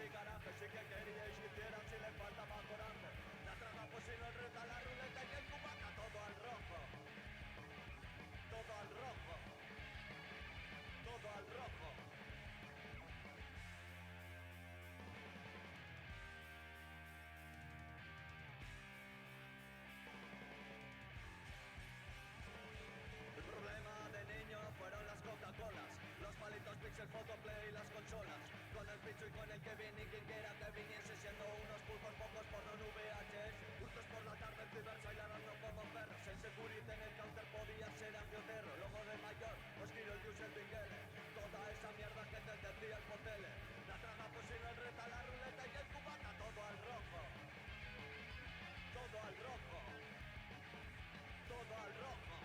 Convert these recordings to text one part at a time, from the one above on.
y garajes y que queríais que hicieran si le faltaba coraje. La trama pues si no el reta, la ruleta y el cubata, todo al rojo. Todo al rojo. Todo al rojo. El problema de niño fueron las Coca-Colas, los palitos Pixel, Photoplay y las consolas. Con el picho y con el Kevin y quien quiera que viniese, siendo unos pulpos pocos por no VHS. Justos por la tarde el ciber bailando como perros. En Security en el counter podía ser angioterro. Logo de mayor, os tiro el Dios el Pinguele. Toda esa mierda que te decía el potele. La trama pues si no el reta, la ruleta y el cubata, todo al rojo. Todo al rojo. Todo al rojo.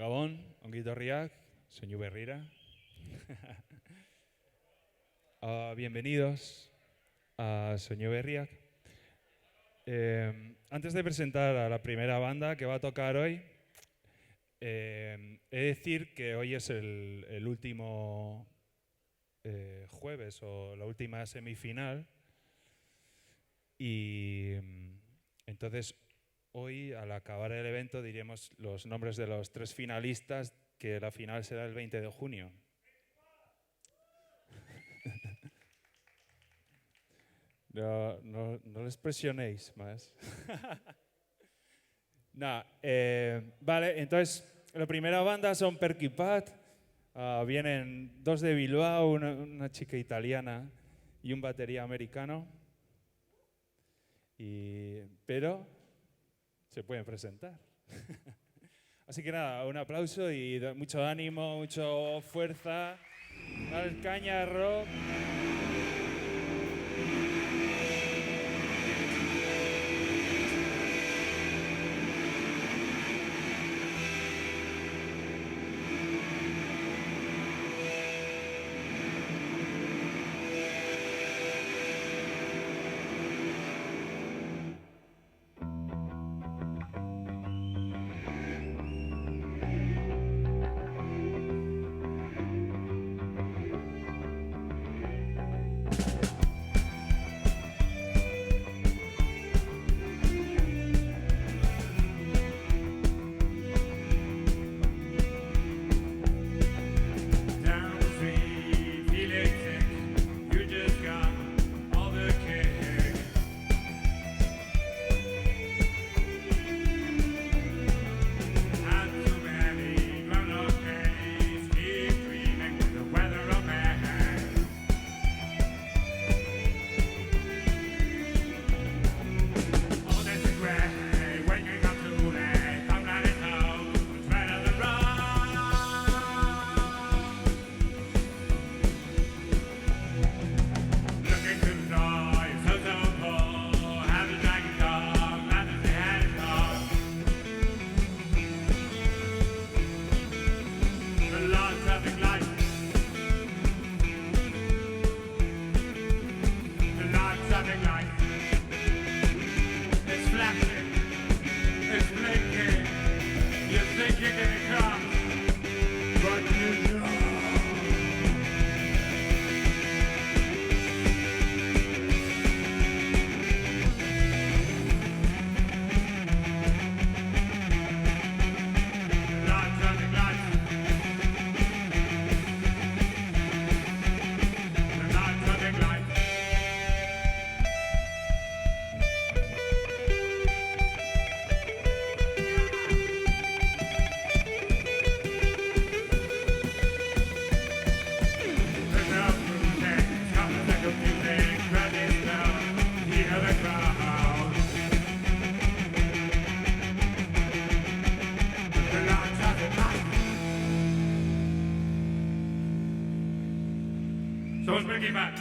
Gabón, ongi etorriak, soinu berrira. Bienvenidos a Soñu Berriak. Antes de presentar a la primera banda que va a tocar hoy, he de decir que hoy es el último jueves o la última semifinal y entonces hoy al acabar el evento diremos los nombres de los 3 finalistas, que la final será el 20 de junio. No les presionéis más. Vale, entonces la primera banda son Perky Pat. Vienen 2 de Bilbao, una chica italiana y un batería americano. Pero se pueden presentar. Así que nada, un aplauso y mucho ánimo, mucha fuerza. Al caña rock. Somos Perky Pat.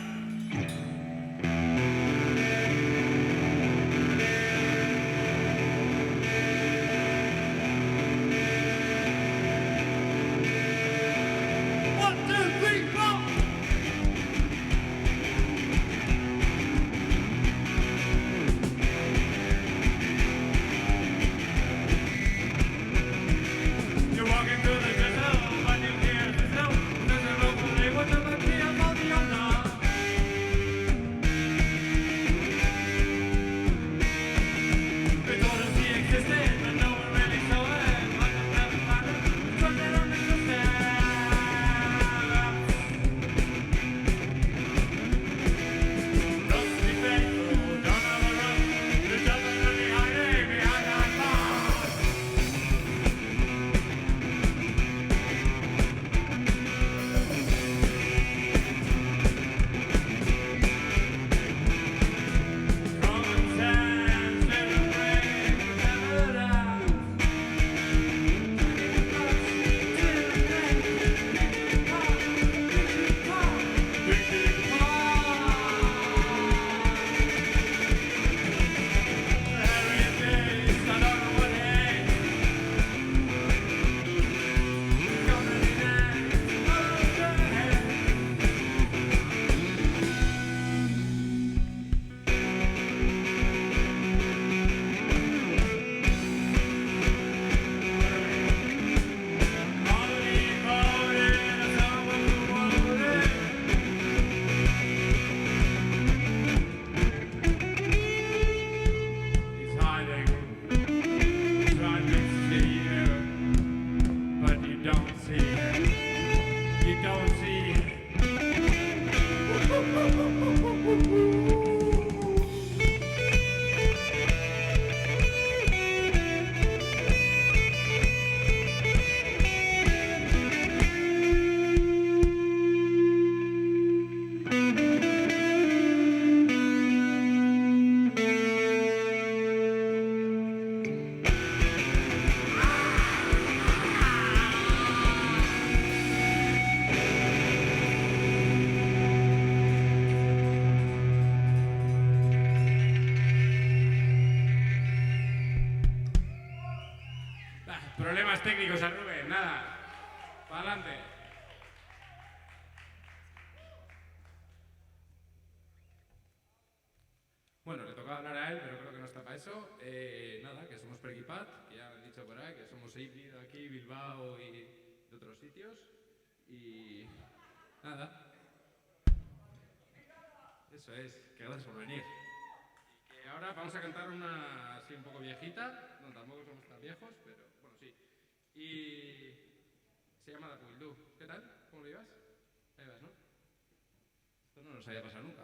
Problemas técnicos a Rubén, nada. Para adelante. Bueno, le tocaba hablar a él, pero creo que no está para eso. Nada, que somos Prequipat, que ya lo he dicho por ahí, que somos híbrido aquí, Bilbao y de otros sitios. Y nada. Eso es, que gracias por venir. Y que ahora vamos a cantar una así un poco viejita. No, tampoco somos tan viejos, pero bueno, sí. Y se llama La Juventud. ¿Qué tal? ¿Cómo lo llevas? Ahí vas, ¿no? Esto no nos había pasado nunca.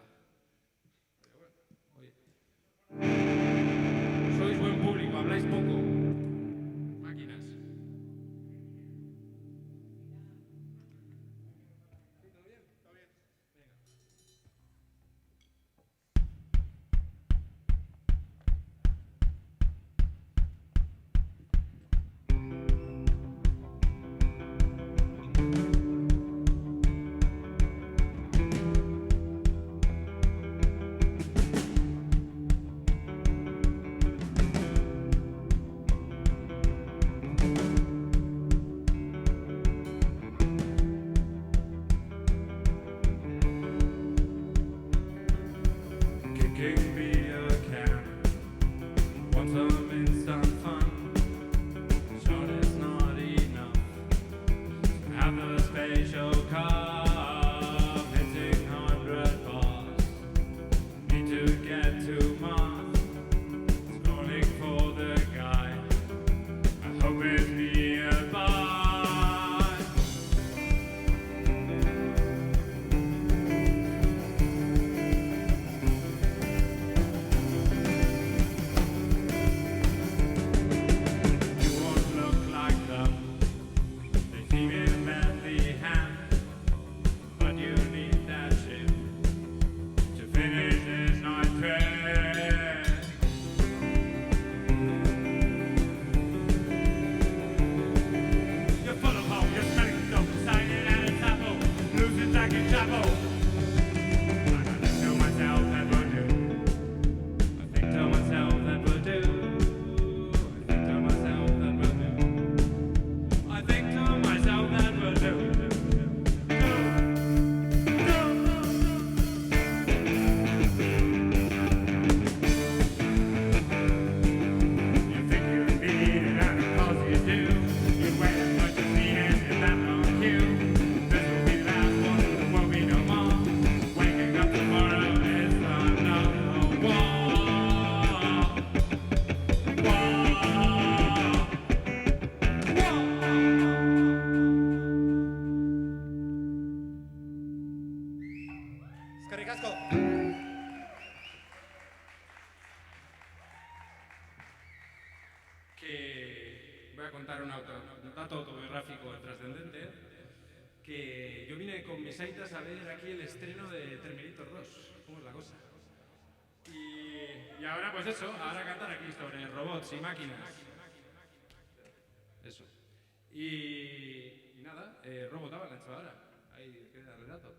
Oye. Sois buen público, habláis poco. Máquinas. ¿Sí, todo bien? Todo bien. Venga. Kicking me a can. Want some instant fun? Sure, it's not enough. Have the spatial car hitting 100 bars. Need to get to Mars. Scrolling for the guy. I hope it's nearby. You won't look like them. They seem in Bethlehem, but you need that ship to finish this night train. You're full of hope, you're smelling dope, signing at a chapel, losing back in chapel. I think to myself that would do. I think to myself that would do. I think to myself that would do. I think to myself that will do. You think you need it and of course you do. You wait but you see it in that long queue. This will be the last one, there won't be no more. Waking up tomorrow is another war. Eskerrik asko. Que voy a contar un dato autobiográfico trascendente, que yo vine con mis aitas a ver aquí el estreno de Terminator 2, ¿cómo es la cosa? Y ahora pues eso, ahora cantar aquí sobre robots y máquinas. Eso. Y nada, Robot Avalanche ahora, ahí queda el dato.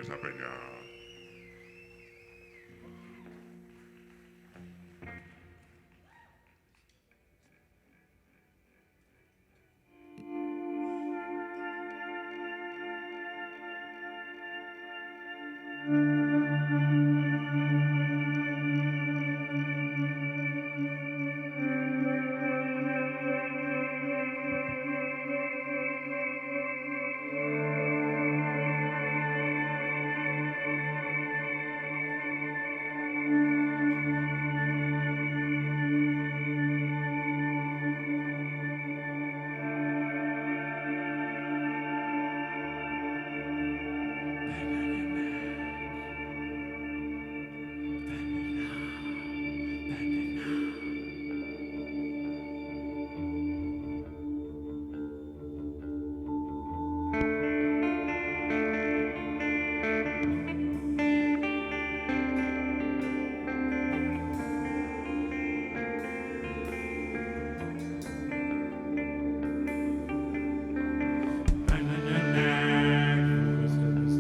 esa peña.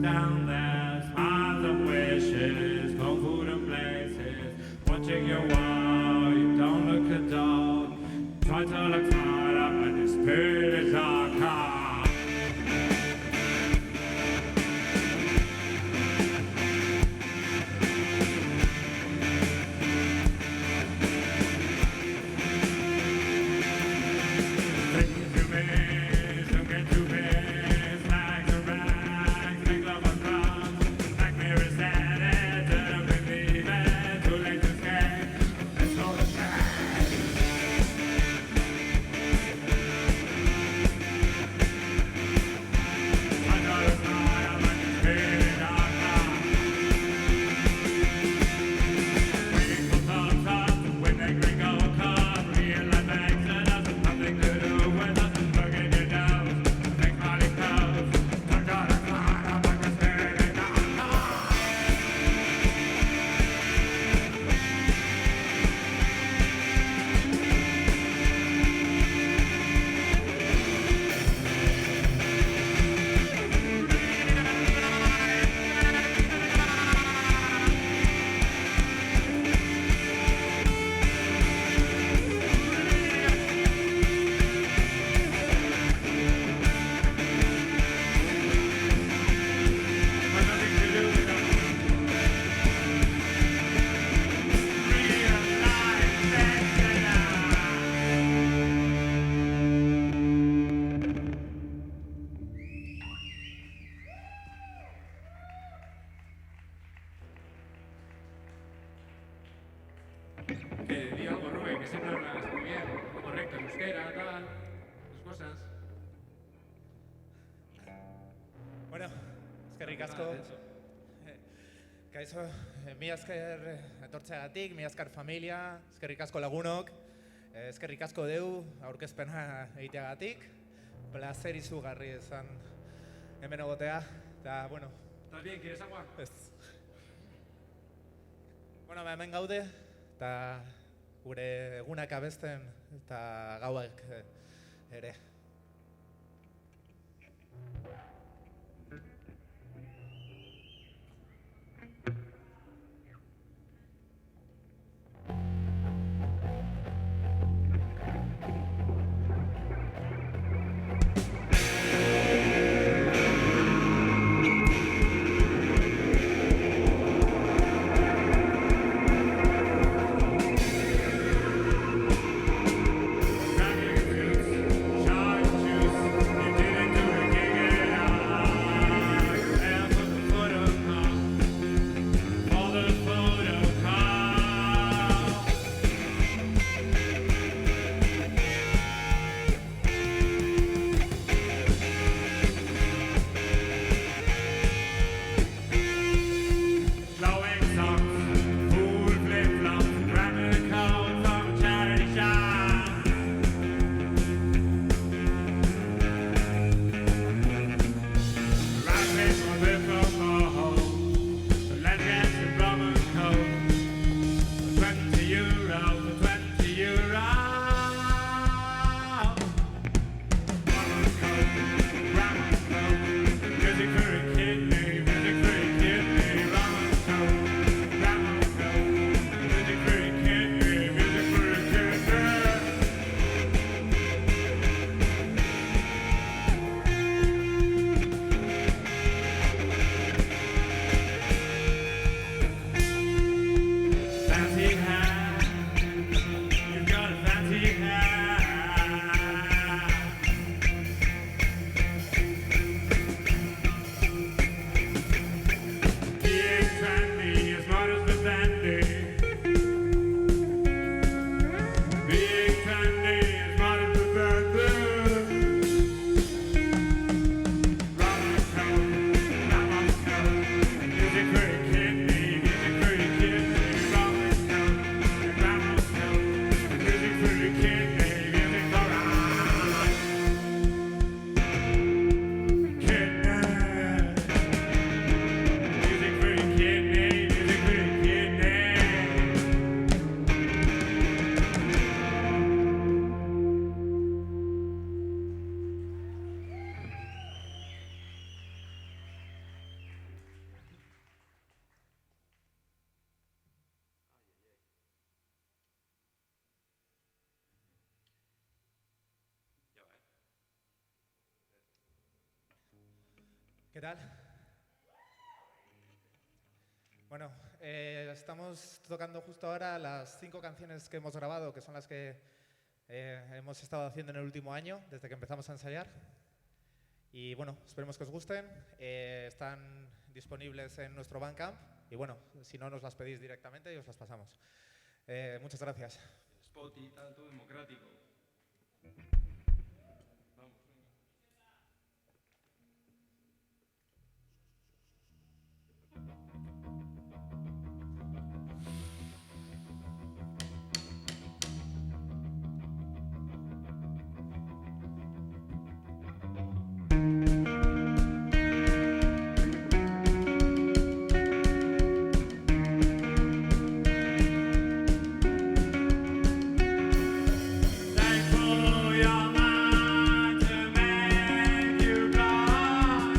Down there, smiles and wishes, cold food and places. Watching your wall, you don't look a dog. Try to look smart up, but the spirit is our car. Things you miss, don't get too pissed. Bags and rags, make love on crumbs. Black mirror static, don't believe it. Too late to escape. Let's go to bed. I got a smile, but the spirit is our car. People talk tough when they drink our cup. Real life exodus, nothing to do with us. Look at your nose, make money close. I got a smile, but the spirit is our car. Nothing to do with us. Real life exodus. Que di algo, Rubén, que siempre hablas muy bien, muy correcto, en euskera, tal, las cosas. Bueno, eskerrik asko. Kaixo, mila esker etortzeagatik, mila esker familia, eskerrik asko lagunok, eskerrik asko deu aurkezpena egiteagatik. Plazer izugarri izan hemen egotea, eta, bueno, ¿Estás bien? ¿Quieres agua? ez. Bueno, hemen gaude, eta gure egunak abesten, eta gauak ere. Traveling suits, ¿Qué tal? Bueno, estamos tocando justo ahora las 5 canciones que hemos grabado, que son las que hemos estado haciendo en el último año, desde que empezamos a ensayar. Y bueno, esperemos que os gusten. Están disponibles en nuestro Bandcamp. Y bueno, si no, nos las pedís directamente y os las pasamos. Muchas gracias. Spot y tal, todo democrático. Vamos, venga. Thankful you're mine to make you gone.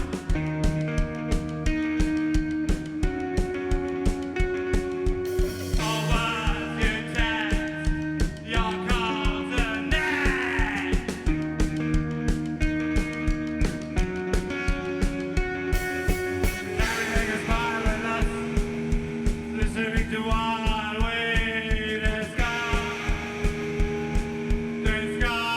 Over your text, your calls and names. Everything is fine with us, listening to what we discuss. It's gone.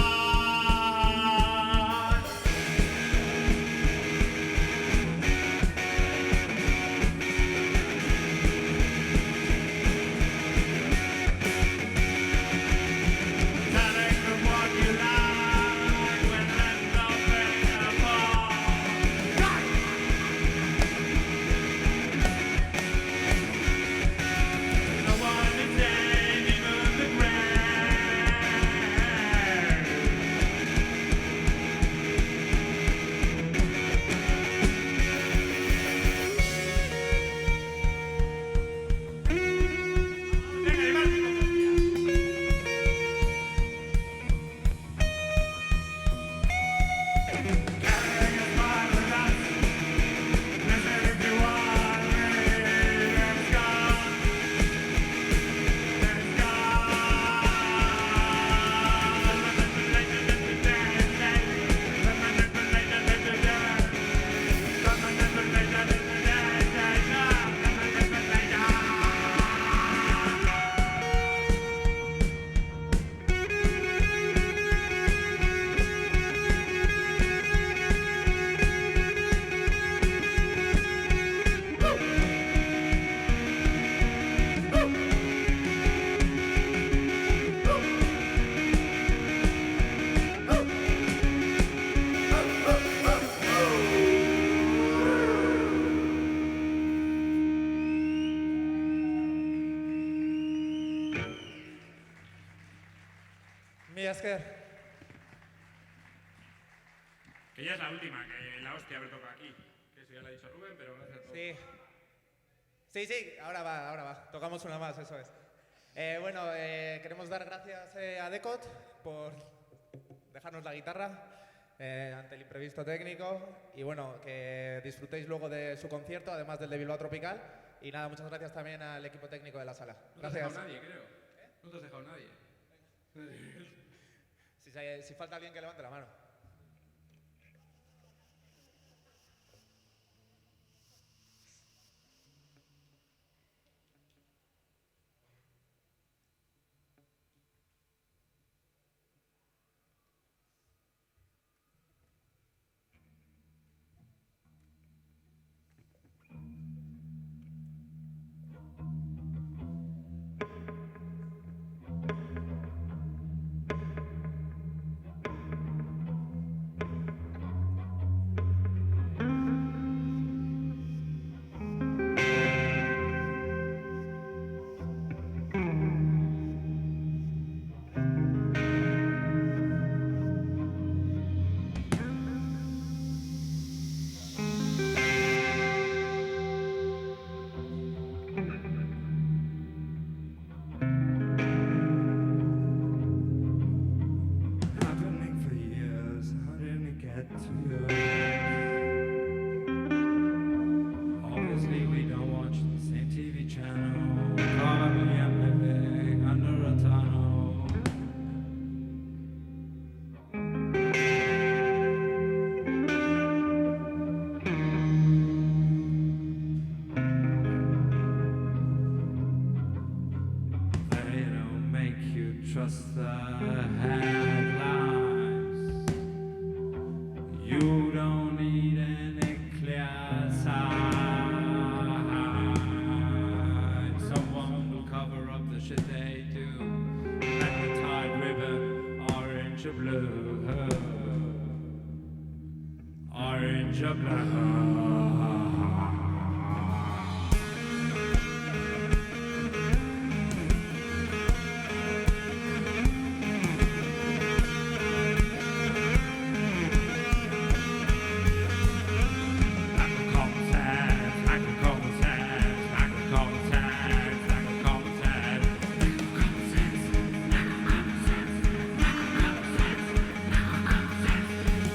Telling them what you like when there's nothing apart. No one is dead, even the grave. Carrying a smile with us, listening to what we discuss. It's Mila esker. Que ya es la última, que la hostia haber tocado aquí. Que eso ya lo ha dicho Rubén, pero gracias a todos. Sí. Sí, ahora va. Tocamos una más, eso es. Bueno, queremos dar gracias a Decot por dejarnos la guitarra ante el imprevisto técnico. Y bueno, que disfrutéis luego de su concierto, además del de Bilbao Tropical. Y nada, muchas gracias también al equipo técnico de la sala. No te has dejado Gracias. nadie, creo. No te has dejado nadie. Si falta alguien que levante la mano. just the headlines. You don't need any clear signs. Someone will cover up the shit they do. Let the tide river orange or blue. Orange or blue.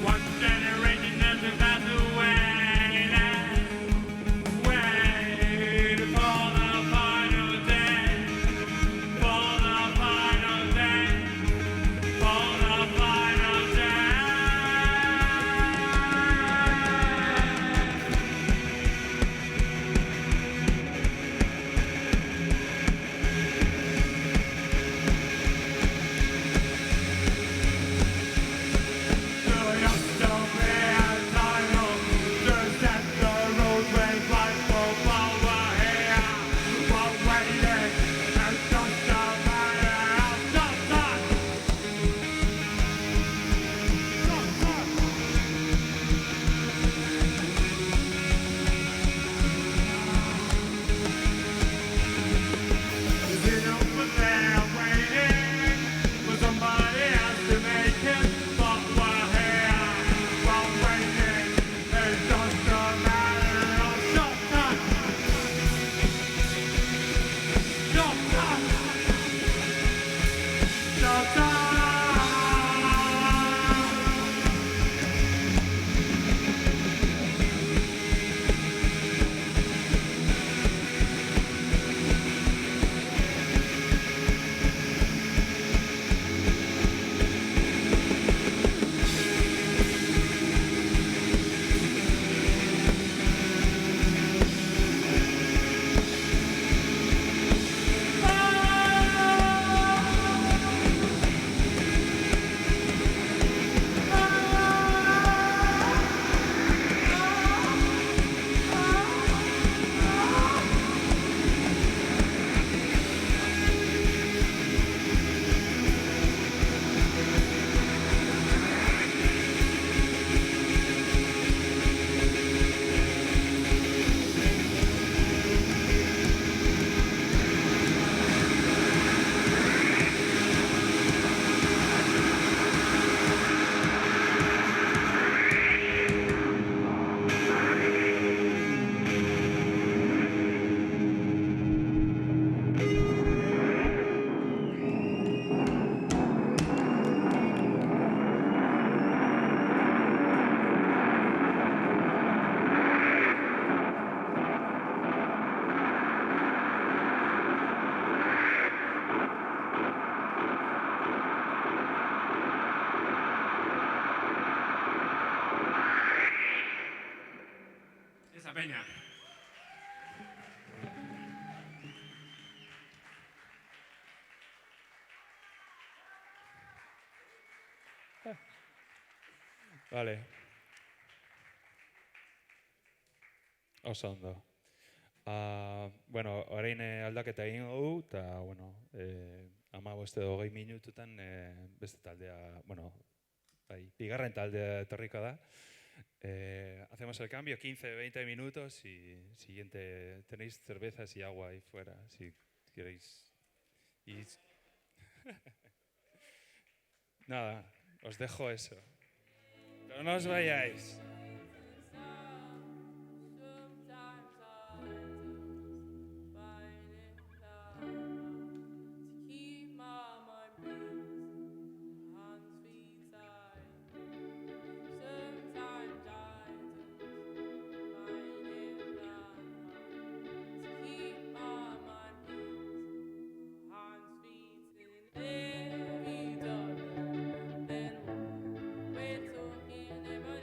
One generation has passed peña. Vale. Oso ondo. Bueno, orain aldaketa egin dugu, eta, bueno, 15 edo 20 minututan beste taldea, bueno, bigarren taldea etorriko da. Hacemos el cambio, 15-20 minutos y siguiente, tenéis cervezas y agua ahí fuera, si queréis. Y... Nada, os dejo eso. Pero no os vayáis. Then wait till he never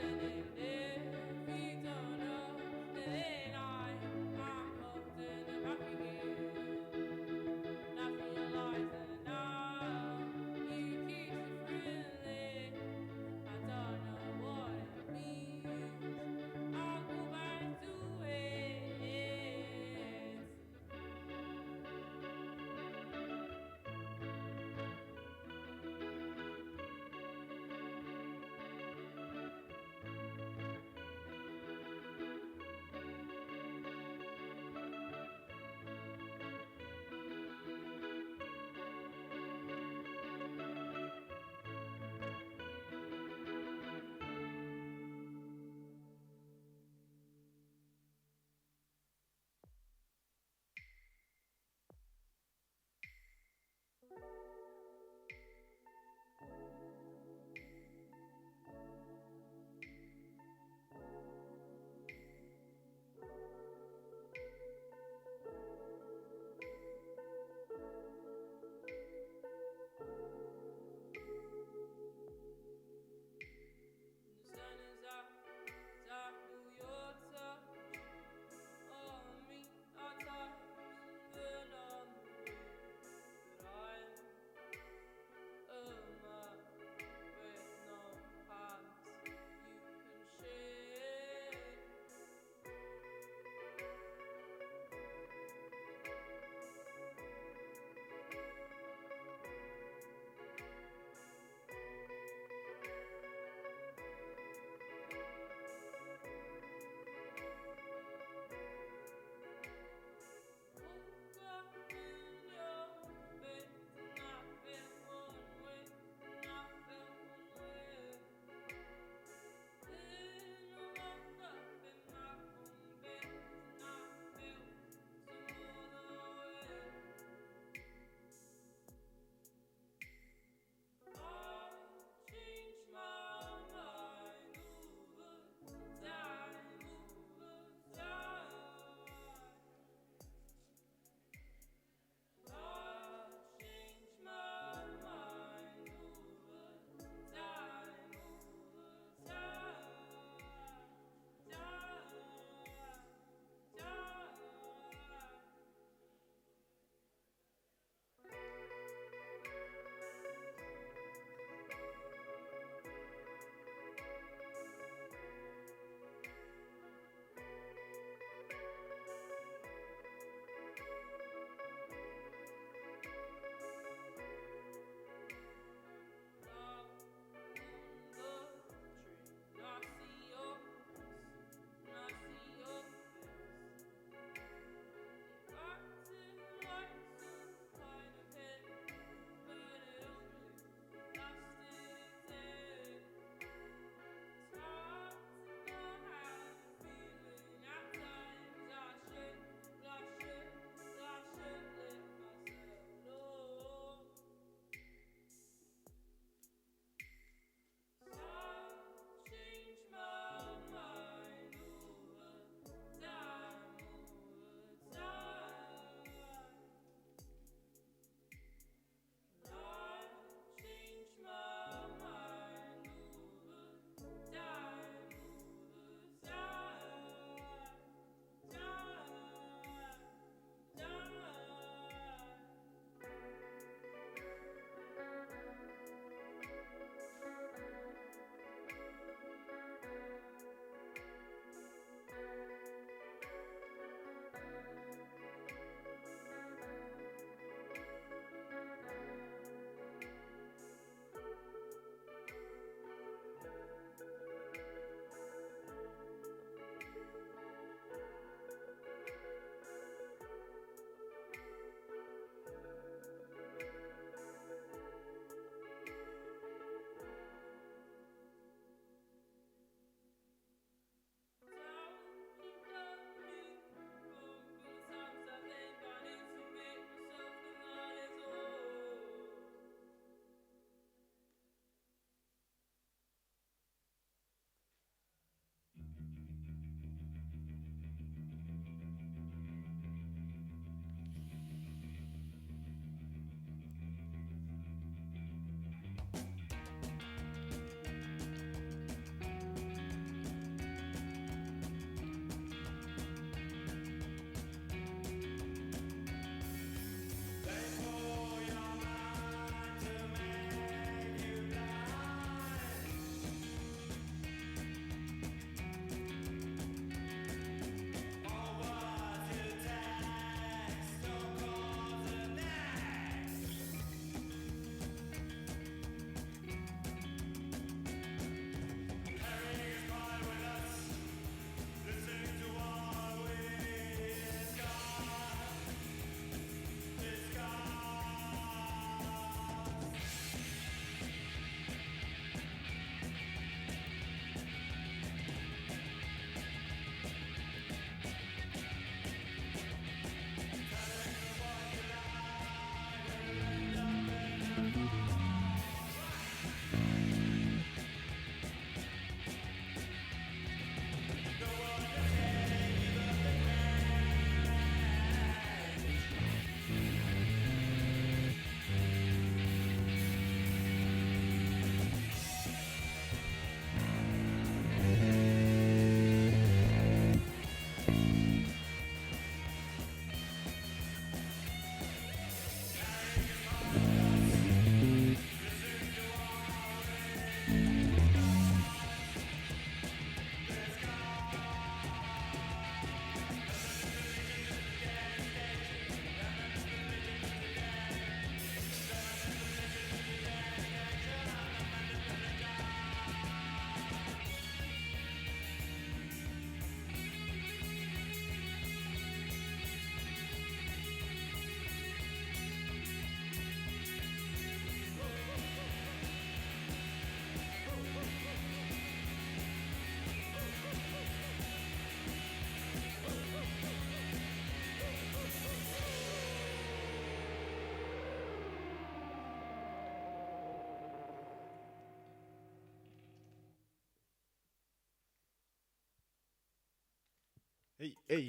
Ey, ey.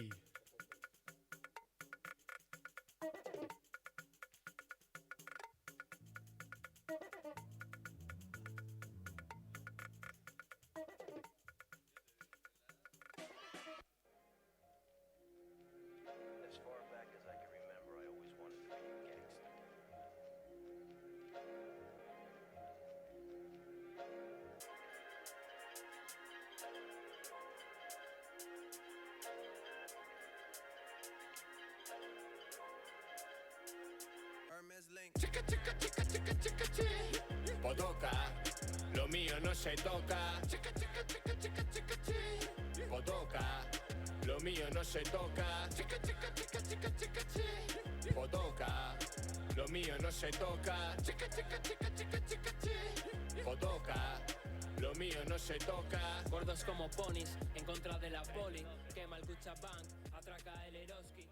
As far back as I can remember, I always wanted to be a gangster. Hermes Link. Potoca, lo mío no se toca. Potoca, lo mío no se toca. Potoca, lo mío no se toca. Potoca, lo mío no se toca. Gordos como ponis, en contra de la poli. Quema el Cuchabank, atraca el Eroski.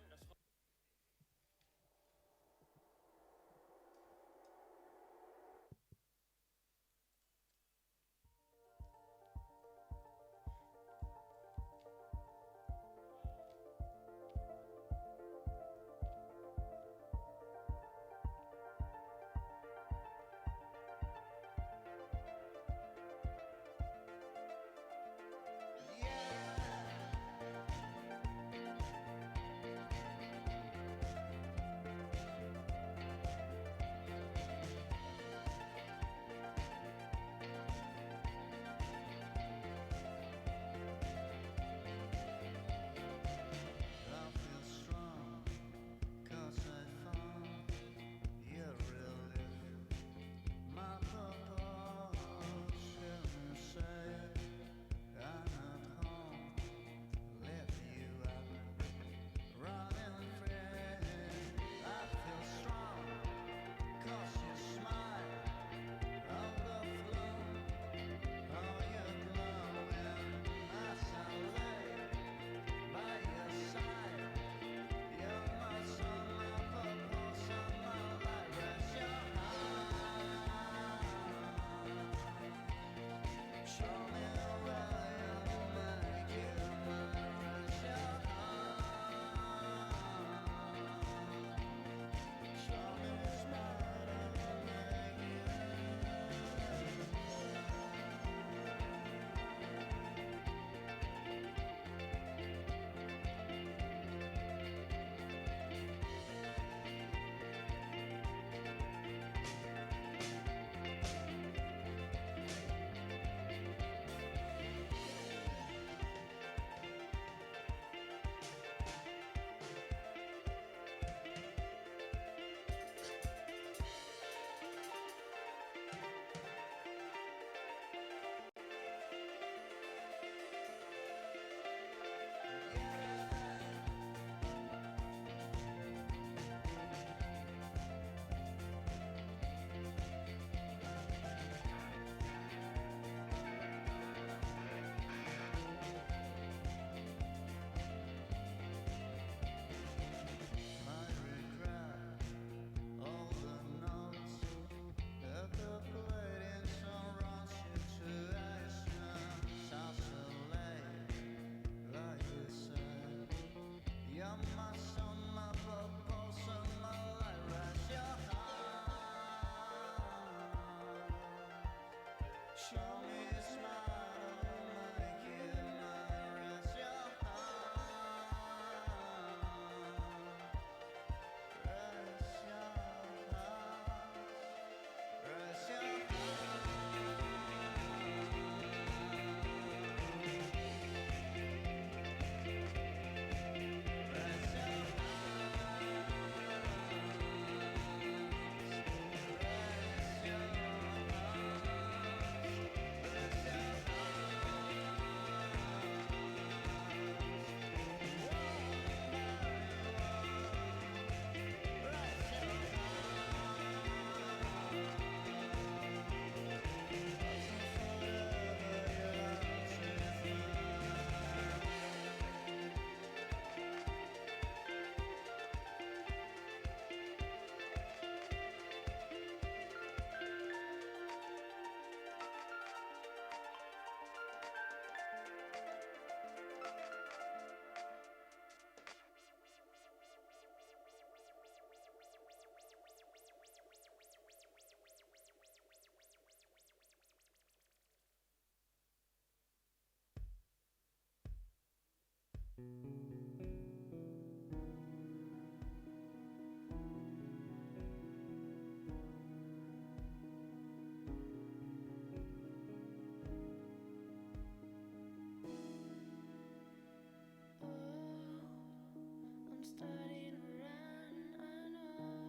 I'm starting to run, I know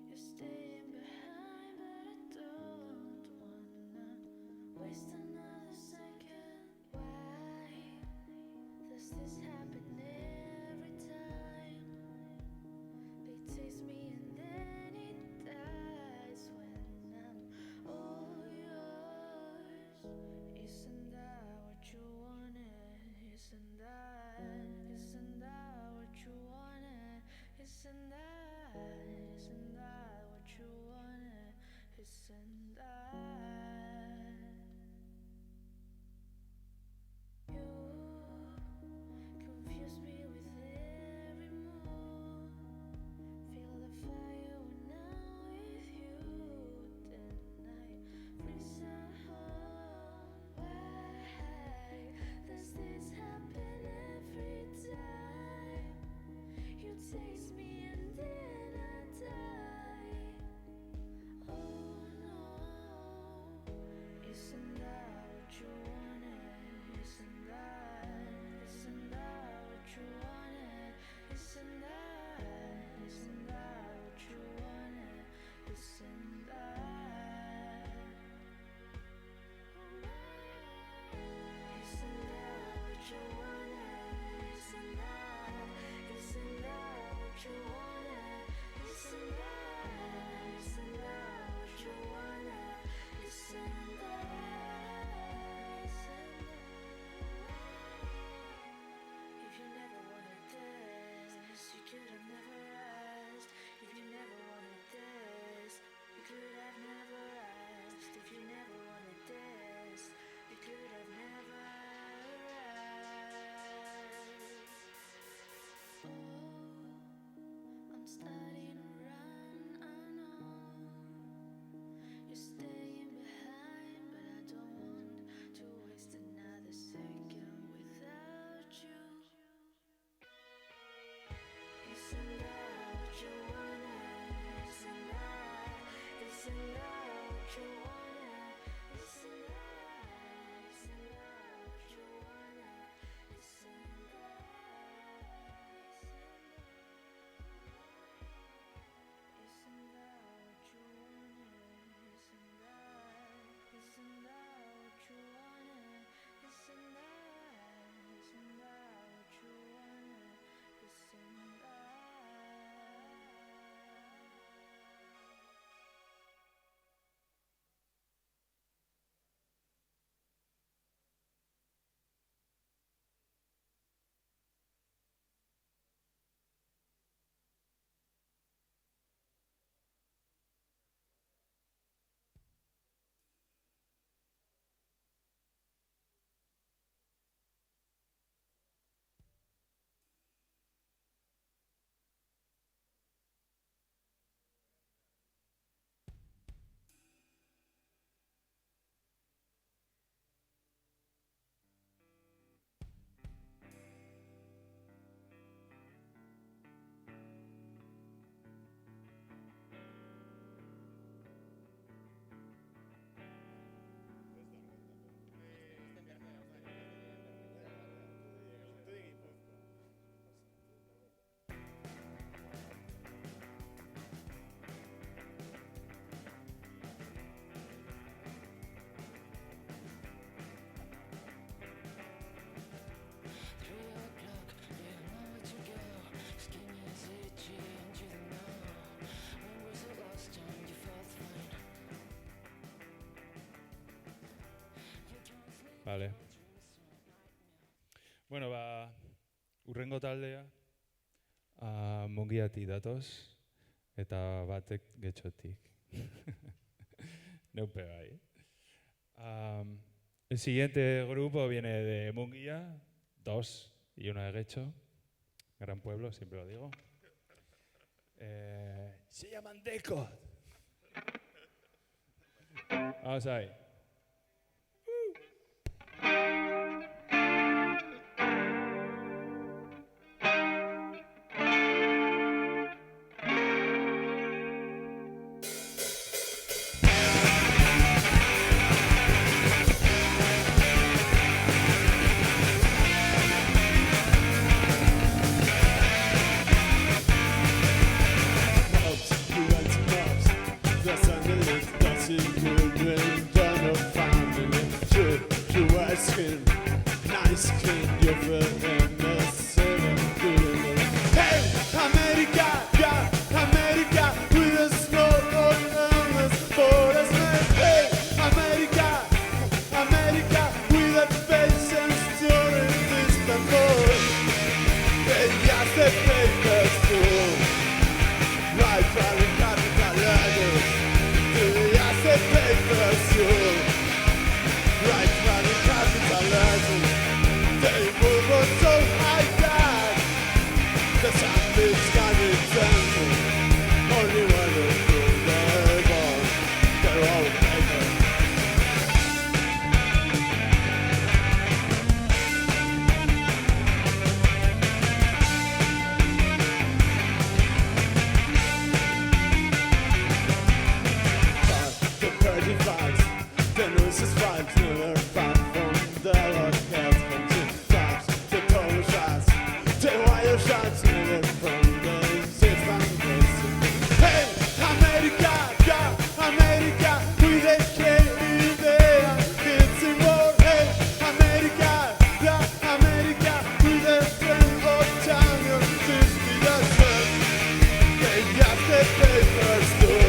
you're staying behind, but I don't wanna waste another second. Why does this happen every time? They taste me and then it dies when I'm all yours. Isn't that what you wanted? Isn't that what you wanted? Isn't that what you wanted? Isn't that? You confuse me with every move. Feel the fire when I'm with you. Then I freeze at home. Why does this happen every time? You taste me and then I die. Oh no, isn't that what you wanted? Isn't that what you wanted? Isn't that what you wanted? Isn't that? Isn't that what you wanted? Isn't that what you wanted? Isn't that what you wanted? Isn't that? If you never wanted this, you could have never asked. If you never wanted this, you could have never asked. If you never wanted this, you could have never asked. Oh, I'm starting to run, I know you're staying behind, but I don't want to waste another second without you. Isn't that what you wanted? Isn't that what you wanted? Isn't that what you wanted? Isn't that? Isn't that what you wanted? Isn't that what you wanted? Isn't that what you wanted? Isn't that? Vale. Bueno, urrengo taldea Mungiatik datoz eta batek Getxotik. Neupe bai. El siguiente grupo viene de Mungia, 2 y 1 de Getxo. Gran pueblo, siempre lo digo. Se llaman Deco. Vamos ahí. this kind of temple. Only when they prove they're born, they're all paper. The pretty facts, the news is facts, never found from the lost cats, from the facts, the total shots, the wire shots, never from the system. Hey, America, yeah, America, we the idea, it's in war. Hey, America, yeah, America, we the strength of champion, 50 years. They just the papers too.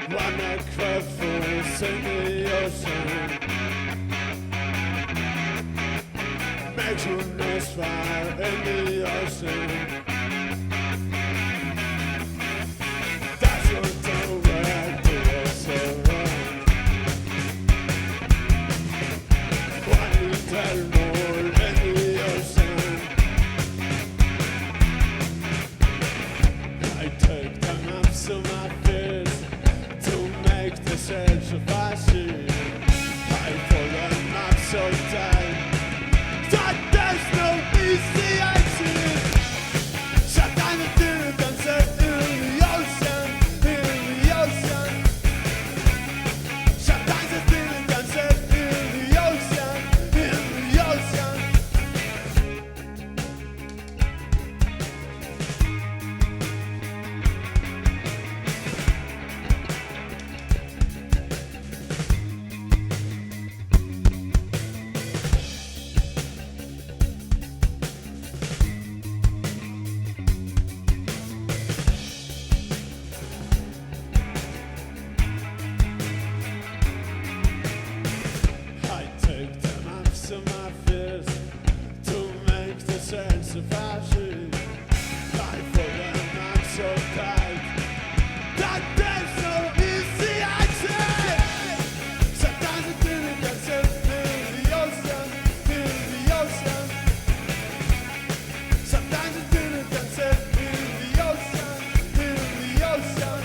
One night crowdfuls in the ocean makes you nest fire in the ocean. That's what the way to us around. One little more in the ocean. I take the maps of my fears to make the search of fashion. I pull them up so tight that there's no easy exit. Sometimes I didn't answer in the ocean, in the ocean. Sometimes I didn't answer in the ocean, in the ocean. I take the maps of my fears to make the sense of fashion. I pull them up so tight that there's no easy exit. Sometimes I didn't answer in the ocean, in the ocean. Sometimes I didn't answer in the ocean, in the ocean.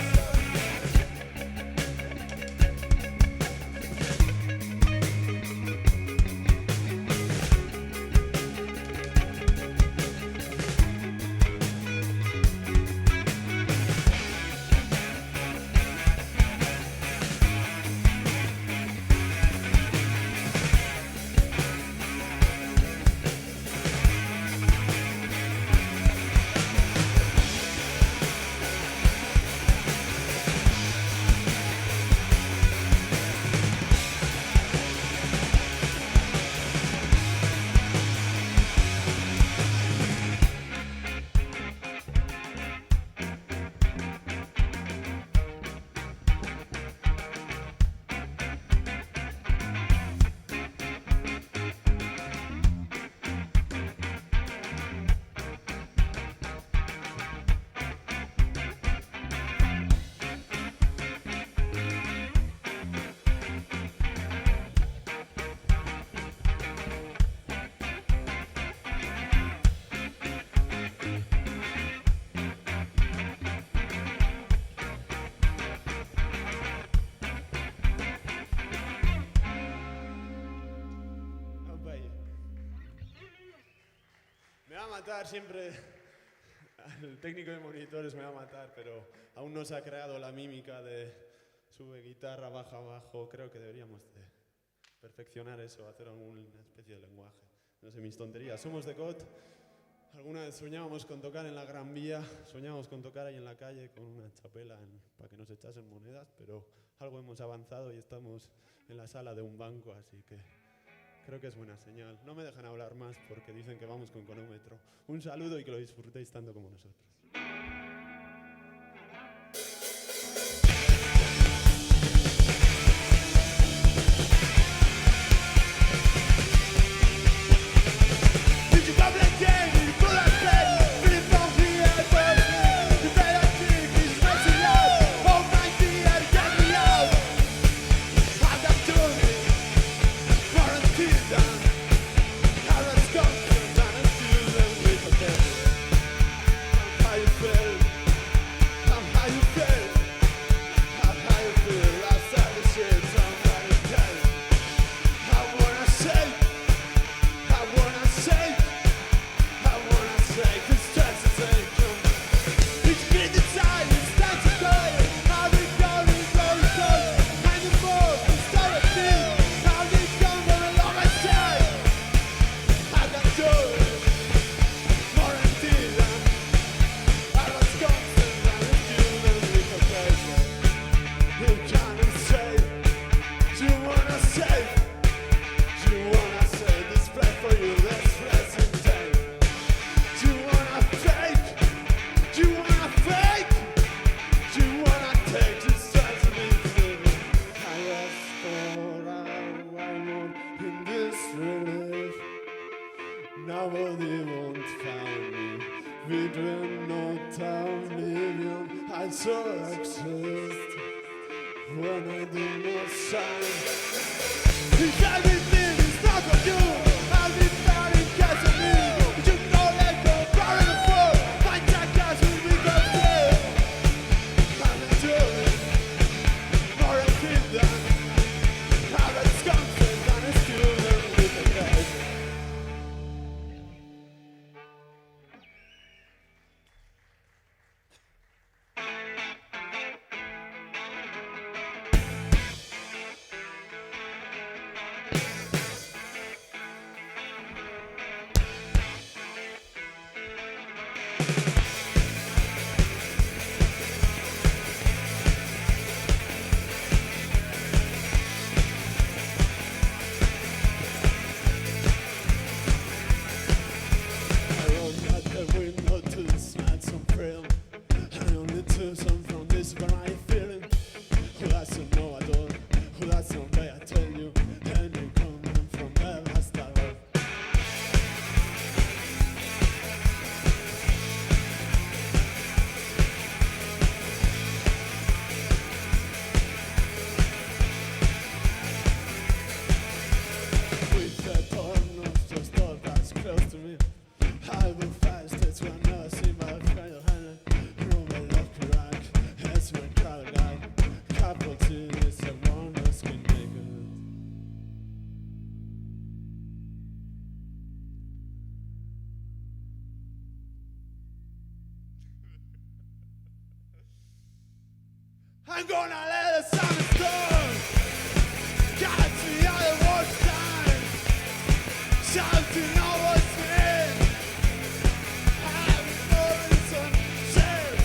Me va a matar siempre, el técnico de monitores me va a matar, pero aún no se ha creado la mímica de sube guitarra, baja, bajo. Creo que deberíamos de perfeccionar eso, hacer alguna especie de lenguaje. No sé, mis tonterías. Somos The God, Alguna vez soñábamos con tocar en la Gran Vía, soñábamos con tocar ahí en la calle con una chapela para que nos echasen monedas, pero algo hemos avanzado y estamos en la sala de un banco, así que creo que es buena señal. No me dejan hablar más porque dicen que vamos con cronómetro. Un saludo y que lo disfrutéis tanto como nosotros. Nobody won't find me. We do not oblivion. I so exist when I do not shine. If everything is not for you, I'll be found in case of me. You know let go, far in the floor. My jackass will be gone still. I'm doing more than that. How it's constant and it's still with the guys. I'm gonna let the sun storm catch me on the worst time. Shouting all what's in. I'm falling some shit.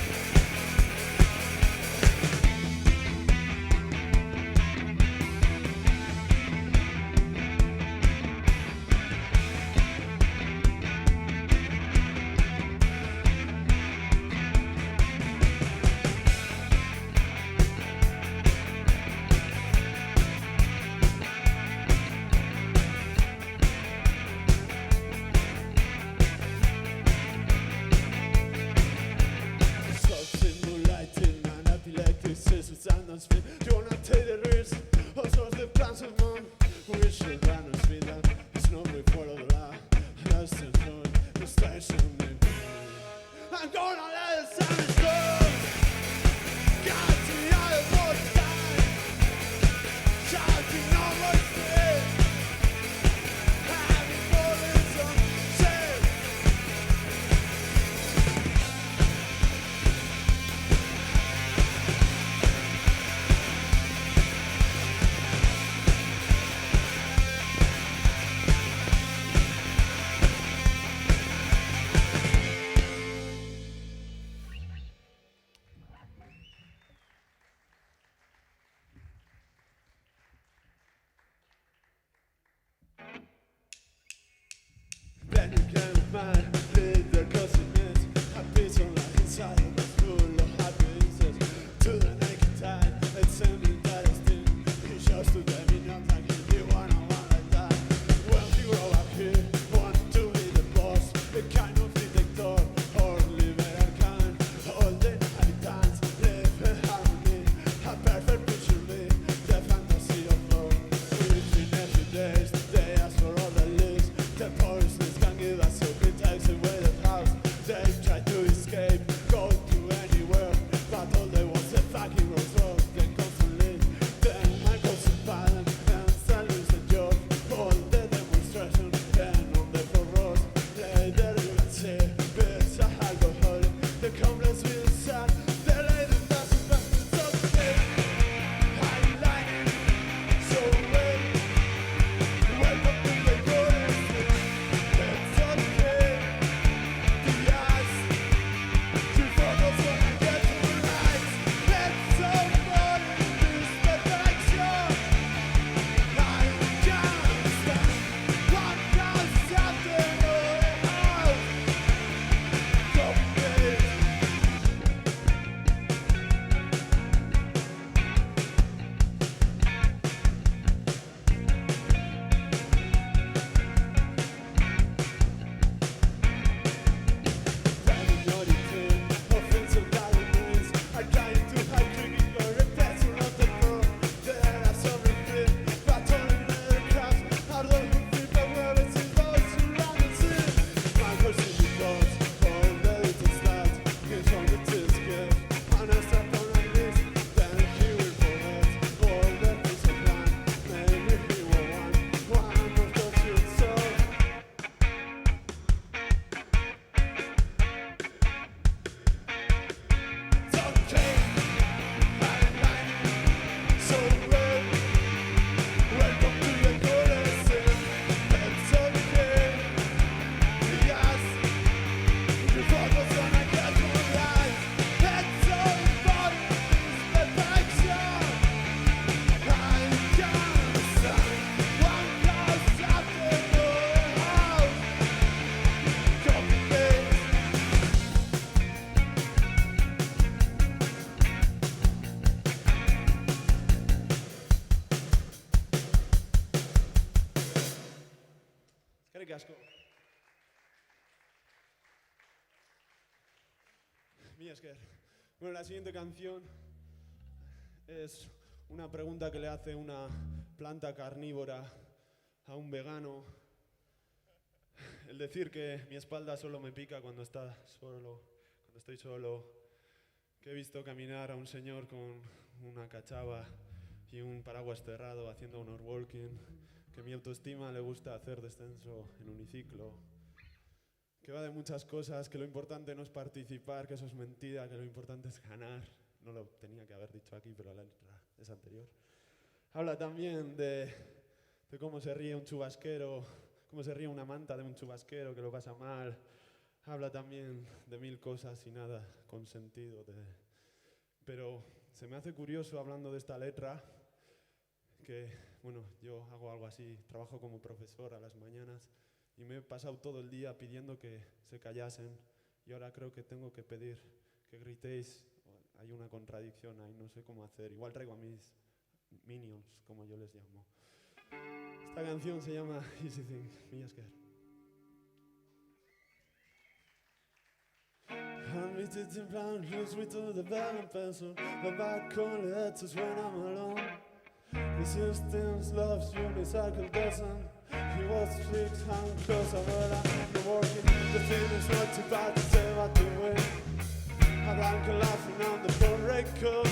My little cousin is happy so like inside of the full of happiness. To the naked tide, it's something that is still. He shows to them in up like he wanna like that. When you grow up here, want to be the boss, a kind of dictator or liberal kind. All the inhabitants live in harmony, a perfect picture me, the fantasy of love. Within every day, they ask for all the list. The poisonous can give us hope, it takes away the house. They try to escape, go to anywhere, but all they want is a fucking Rolls Royce. They constantly, then I go to violence and silence the job. All the demonstration, then on the roads, later you can see, bitch, alcohol, the complex will sad. The lady doesn't pass, it's okay. I like it so well. Welcome to the golden state. It's okay. The eyes to focus when I get to the lights. Let's somebody lose perfection. I can't stand what comes after all. Complete. Eskerrik asko. Mi esker. Bueno, la siguiente canción es una pregunta que le hace una planta carnívora a un vegano. El decir que mi espalda solo me pica cuando estoy solo, que he visto caminar a un señor con una cachava y un paraguas cerrado haciendo un walking, que mi autoestima le gusta hacer descenso en uniciclo, que va de muchas cosas, que lo importante no es participar, que eso es mentira, que lo importante es ganar. No lo tenía que haber dicho aquí, pero la letra es anterior. Habla también de cómo se ríe un chubasquero, cómo se ríe una manta de un chubasquero que lo pasa mal. Habla también de mil cosas y nada con sentido. Pero se me hace curioso hablando de esta letra que, bueno, yo hago algo así, trabajo como profesor a las mañanas y me he pasado todo el día pidiendo que se callasen y ahora creo que tengo que pedir que gritéis. Hay una contradicción ahí, no sé cómo hacer. Igual traigo a mis minions, como yo les llamo. Esta canción se llama Easy Thing, mi esker. I'm meeting in brown, lose me to the bell and pencil. But back on the edges when I'm alone. The systems loves unicycle doesn't. He was 6 hands closer, but I'm working. The feeling's not too bad to say what to win. I'm laughing on the phone record.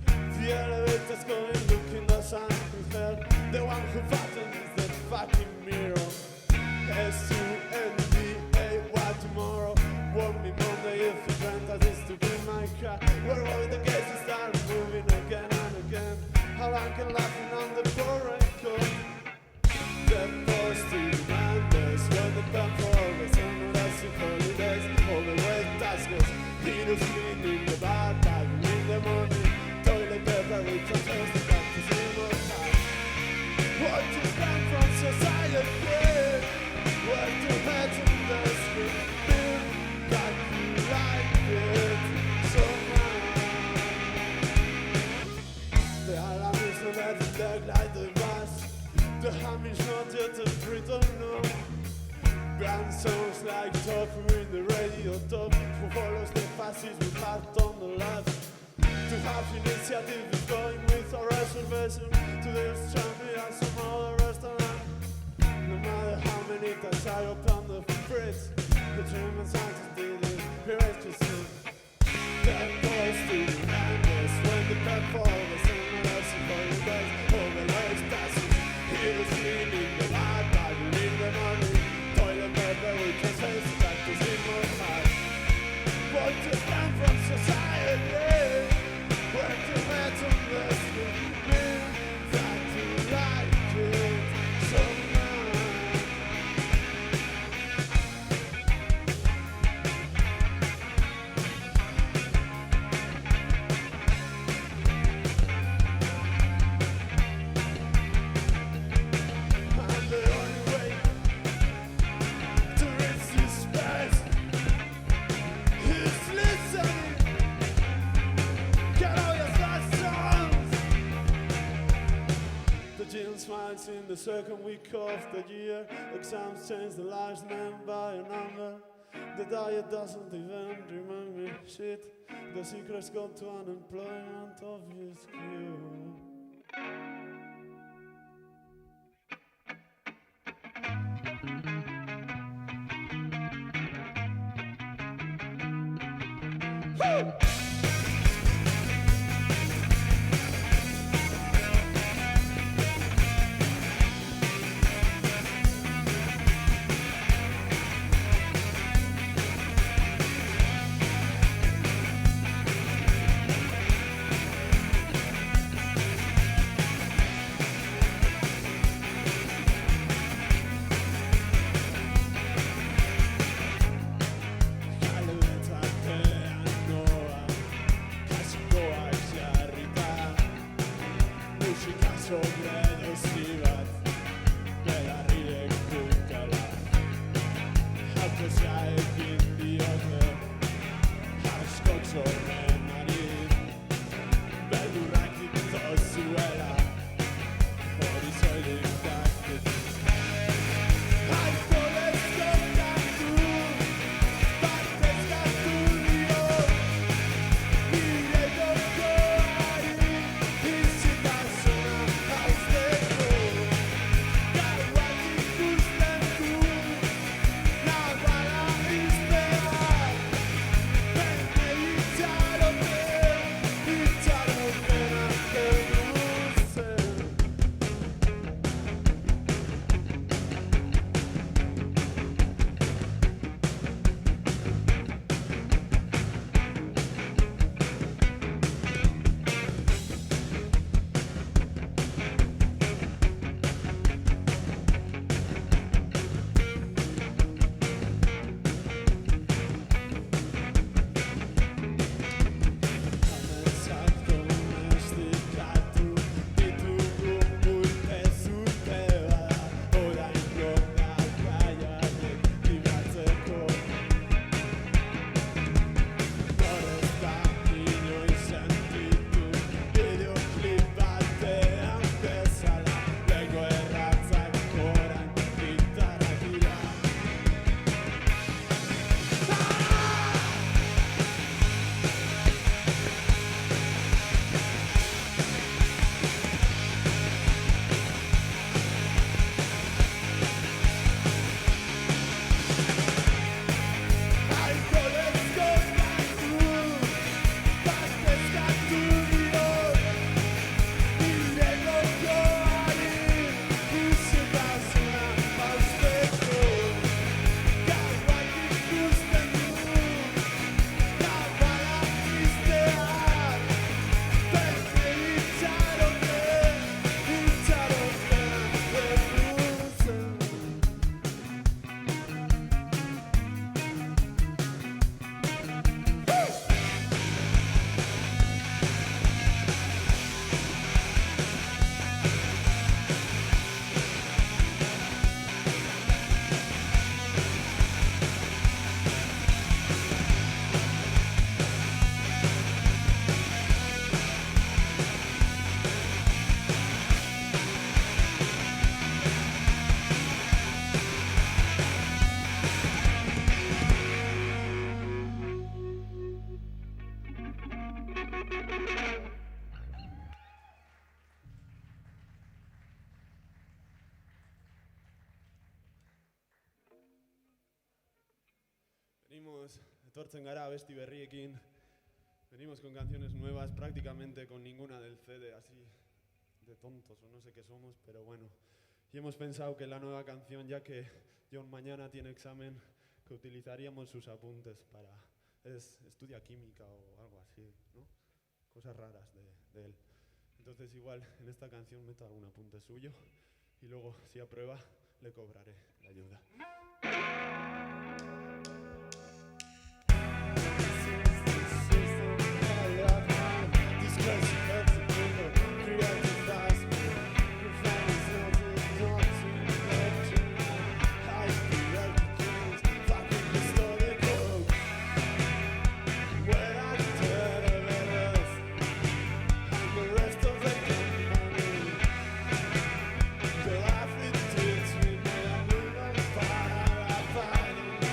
The elevator's going, looking the sun to hell. The one who fattens is the fucking mirror. S-U-N-D-A, why tomorrow? Warn me Monday if you rent us is to be my car. Where all the cases start moving again and again. How I can laughing on the phone record. The positive Mondays when the time for always and the rest of holidays. All the wet taskers, needles cleaning the bad bag in the morning. Toilet paper with transfers to practice in more time. What to stand from society? Where to head in the that look like the bus. The ham is not yet a brittle, no. Band sounds like tofu in the radio top. Who follows the fascist with heart on the left. To have initiative is going with a reservation. To this me at some other restaurant. No matter how many times I open the fridge, the German scientists did it. Here is to see. That goes to the madness when the bad fall was in the rest of the days. Over those passes, he was cleaning the light, diving in the money. Toilet paper, we can face it like the in my heart. What to stand from society? Where to met on this with me? That you like it so much. And the only way to reach this space is listening. Get all your last songs. The gym smiles in the second week of the year. Exams change the lives named by a number. The diet doesn't even remind me shit. The secret's got to unemployment obvious cure. Pena venimos, etortzen gara abesti berriekin, venimos con canciones nuevas, prácticamente con ninguna del CD, así de tontos o no sé qué somos, pero bueno. Y hemos pensado que la nueva canción, ya que John mañana tiene examen, que utilizaríamos sus apuntes para... estudia química o algo así, ¿no? Cosas raras de él. Entonces igual en esta canción meto algún apunte suyo y luego si aprueba le cobraré la ayuda. Fire.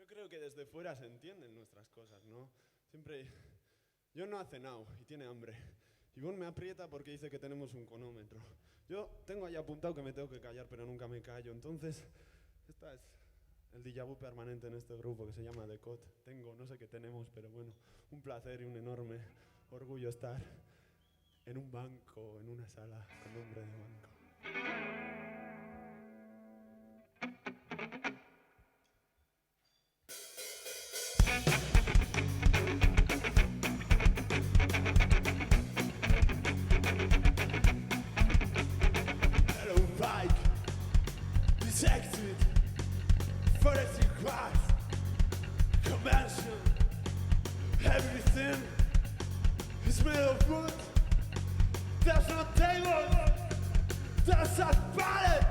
creo que desde fuera se entienden nuestras cosas, ¿no? Siempre... John no ha cenado y tiene hambre. Ivonne me aprieta porque dice que tenemos un cronómetro. Yo tengo ahí apuntado que me tengo que callar, pero nunca me callo. Entonces, esta es el déjà vu permanente en este grupo que se llama The Cot. No sé qué tenemos, pero bueno, un placer y un enorme orgullo estar en un banco, en una sala con nombre de banco. Detected, forensic crimes, convention, everything is made of wood. There's no table, there's a pallet.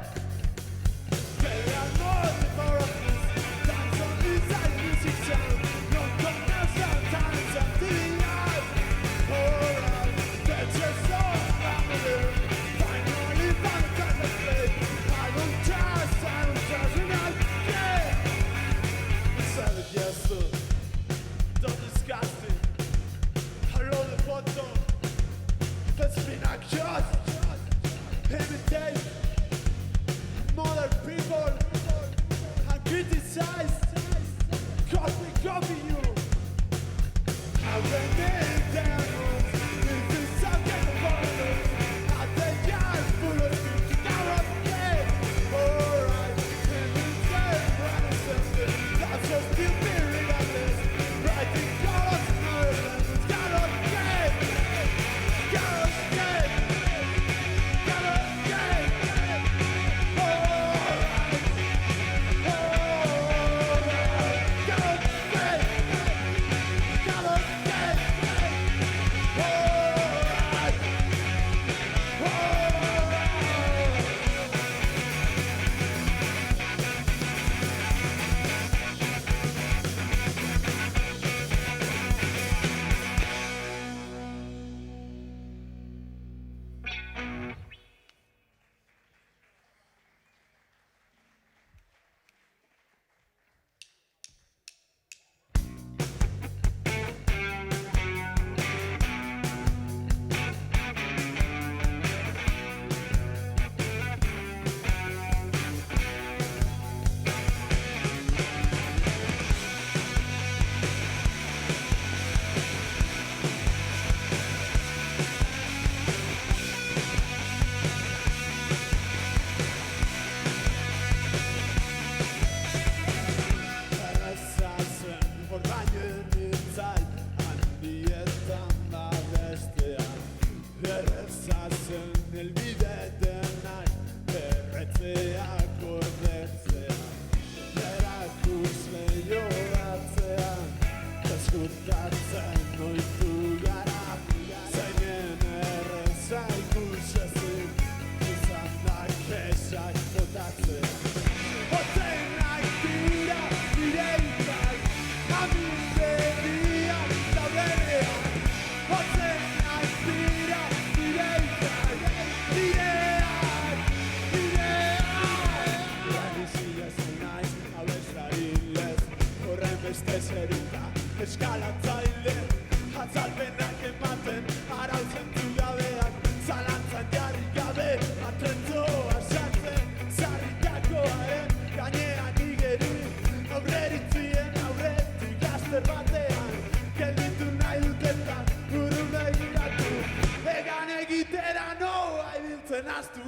There are more developments than some inside music sound. No commercial times and TVs. Alright, that's just so family. Finally found a kind of play. I don't trust, and I care. Inside the guest, don't disgust it. I roll the photo. That's been accused. Imitate modern people and criticize. Copy you. I remain devils. If it's something about it, I think I'm full of it. Now I'm dead. Alright. Imitate renaissance. That's just still me regardless. Writing colors, nerves, cannot get. Cannot get. Cannot get. Alright. Alright. Cannot get. Cannot get. Alright. Eskalatzaile, atzalpenak ematen, arautzen du gabeak, zalantzan jarri gabe, atrenzoa sartzen, zarrikakoaren gainean igeri, aurreritzien aurretik gazte batean, gelditu nahi dutetan, buru begiratu, egan egitera noa ibiltzen aztu.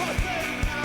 Open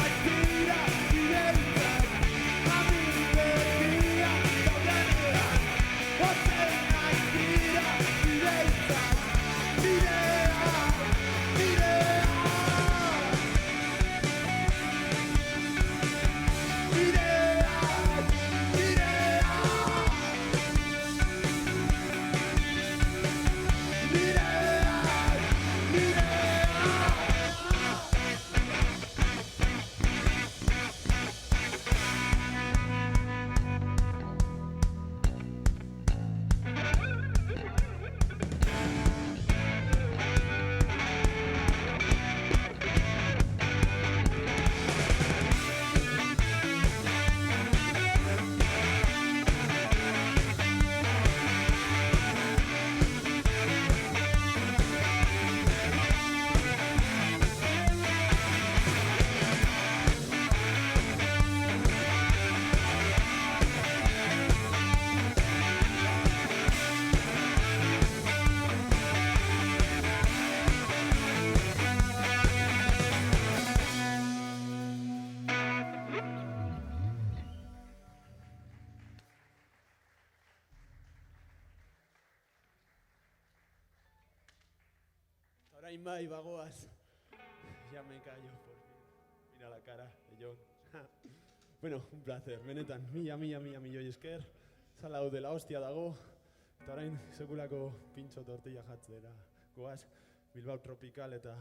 Bai, bagoaz. Ya me callo, por fin. Mira la cara de John. Bueno, un placer, benetan. Mila milioi esker. Zala hau dela hostia dago. Eta orain sekulako pintxo tortilla jatzera. Goaz, Bilbao Tropical eta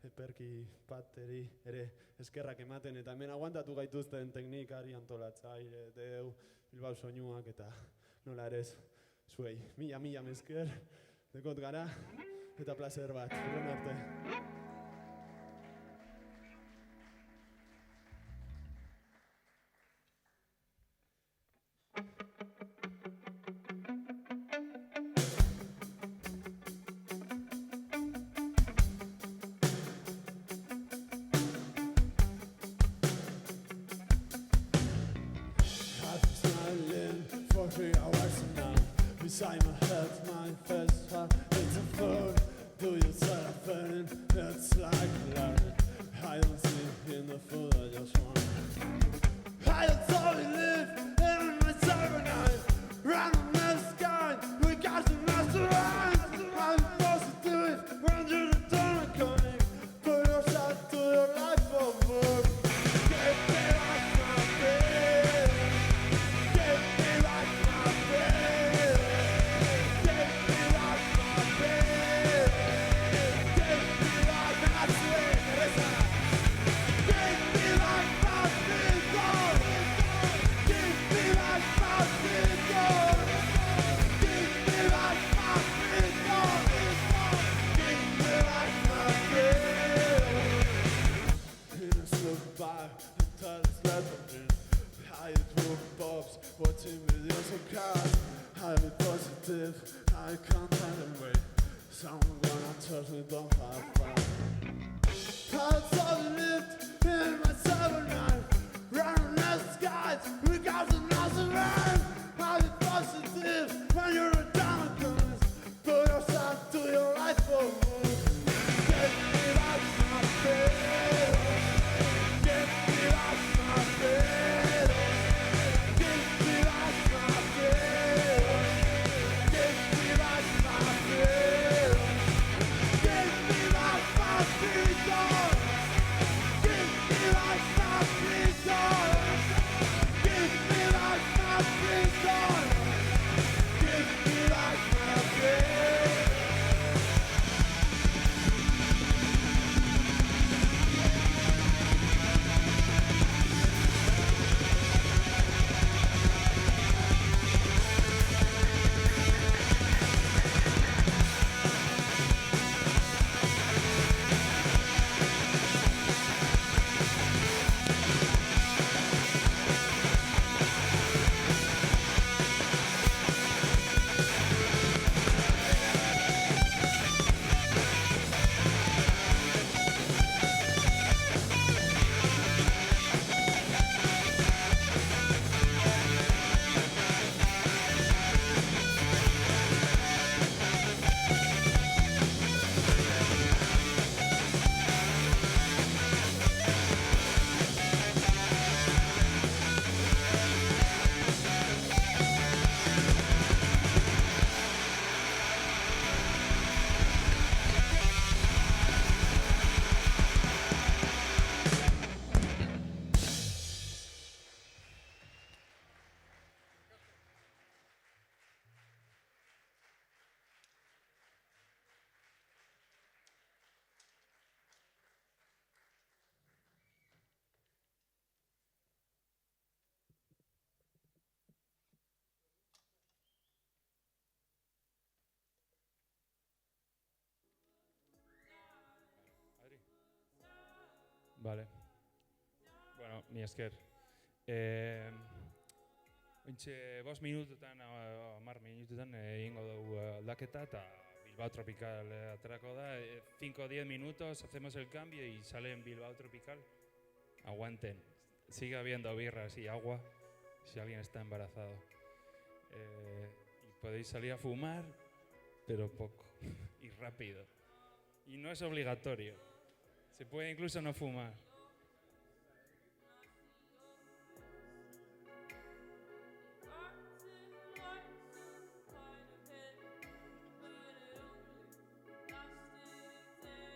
Eperki Pateri ere eskerrak ematen. Eta hemen aguantatu gaituzten teknikari, antolatzaile, deu, Bilbao soinuak eta nola ere ez zuei. Mila esker, dekot gara. Eta placer bat, urren arte. I've been smiling for 3 hours now. Beside my head, my first heart is a phone. Do you start a feeling? It's like learning. I don't see in the food, I just want. I don't only live in my cybernight. Run on the sky, we got to master rhyme. I'm supposed to do it, run through the tunnel coming. Put yourself to your life for more. Get me like my bed. Get me like my bed. Get me like my bed. Get me like my bed. Get me like my bed. Get me like my bed. Get me like my bed. Get me like my bed. In a slow bar, until it's level. I drove bobs, watching videos of cars. I be positive, I can't find a way. Someone gonna touch me, don't have fun. I saw you lived in my summer night. Running the skies, we got the nothing right. I be positive when you're a diamond. Put yourself to your life for move. Get me like my bed. Get me like my bed. Get me like my bed. Get me like my bed. Get me like my bed. Get me like my bed. Get me like my bed. Get me like my bed. Vale. Bueno, ni esker. Ointxe, 5 minututan, 10 minututan egingo dugu aldaketa eta Bilbao Tropical aterako da. 5 o 10 minutos, hacemos el cambio y sale en Bilbao Tropical. Aguanten. Sigue habiendo birras y agua si alguien está embarazado. Y podéis salir a fumar, pero poco y rápido. Y no es obligatorio. Se puede incluso no fumar. Lasted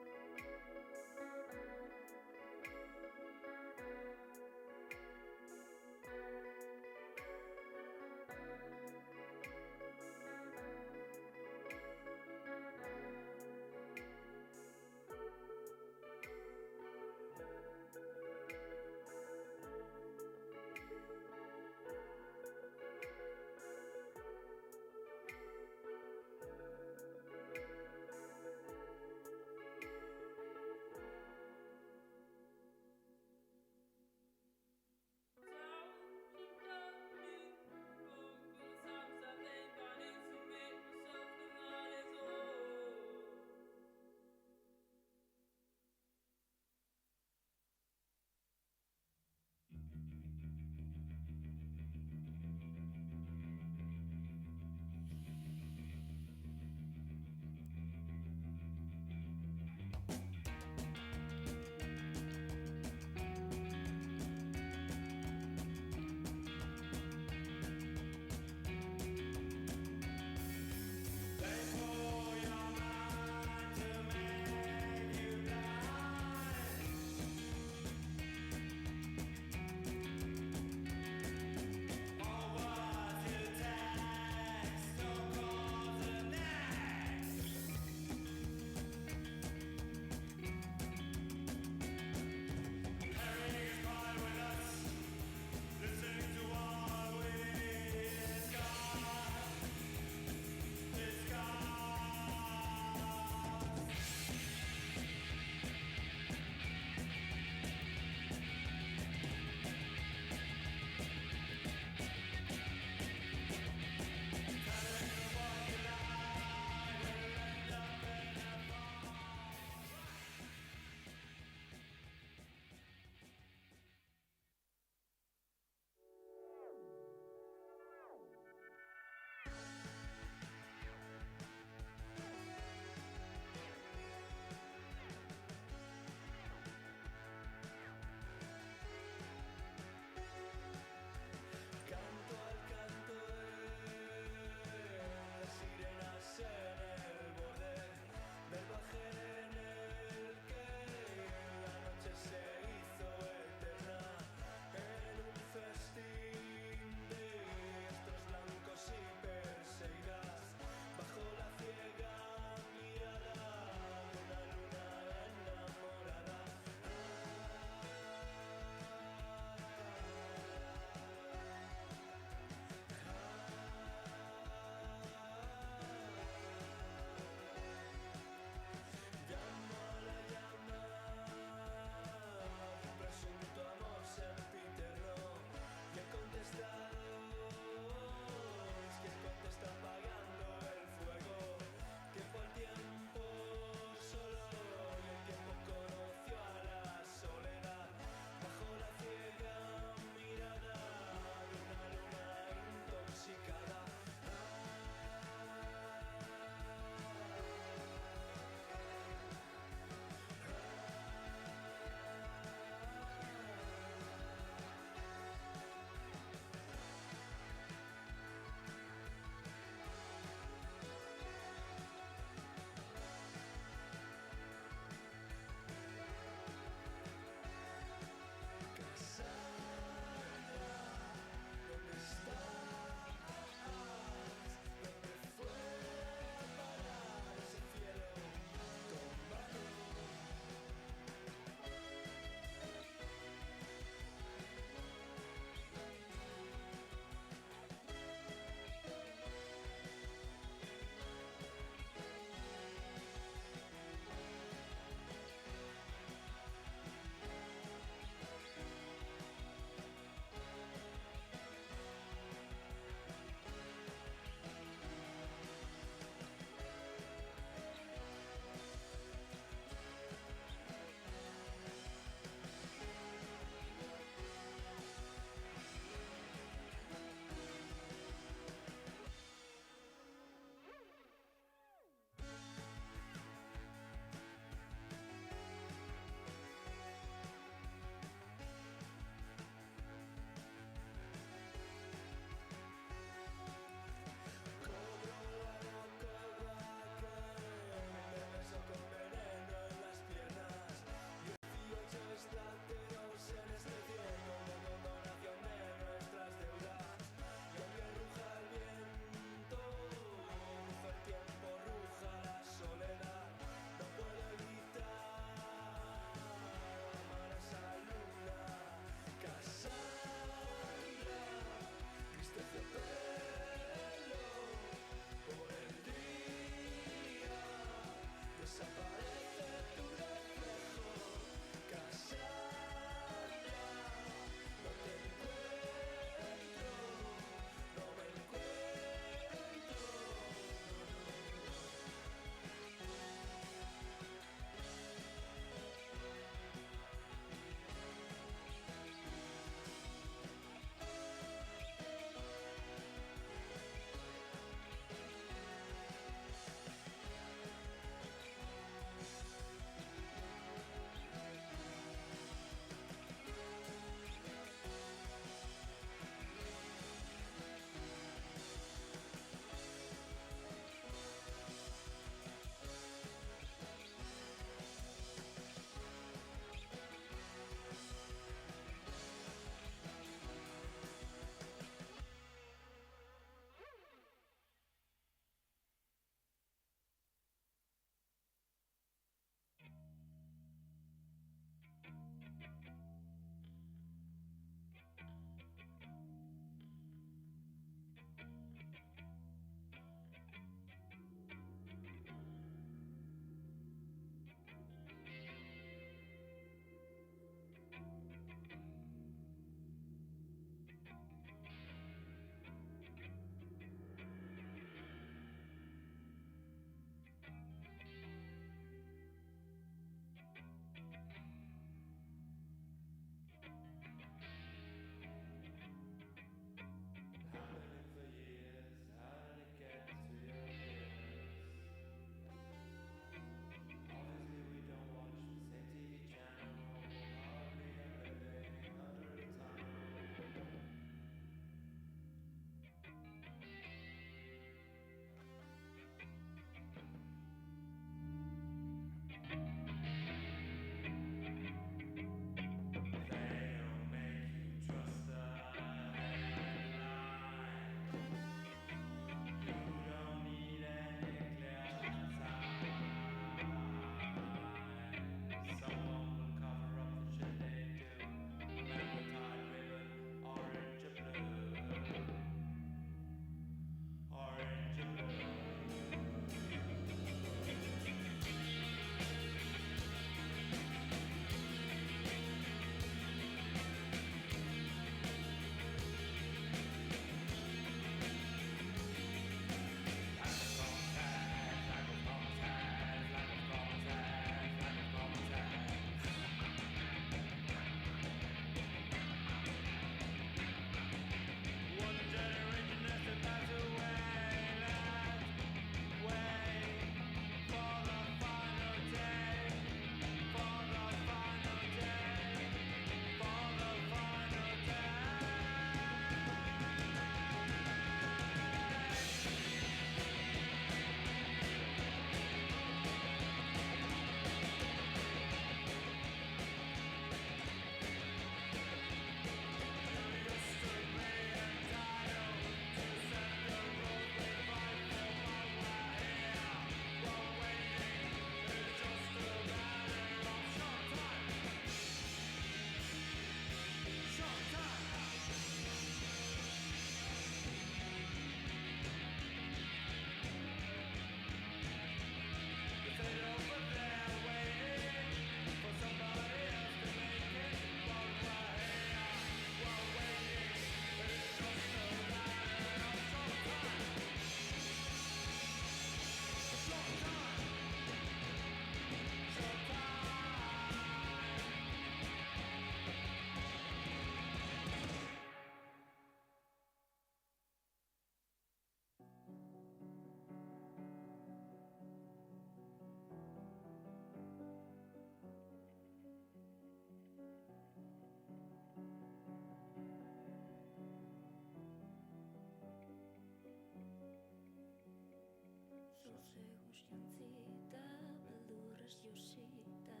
Zeus jantzita, beldurrez josita.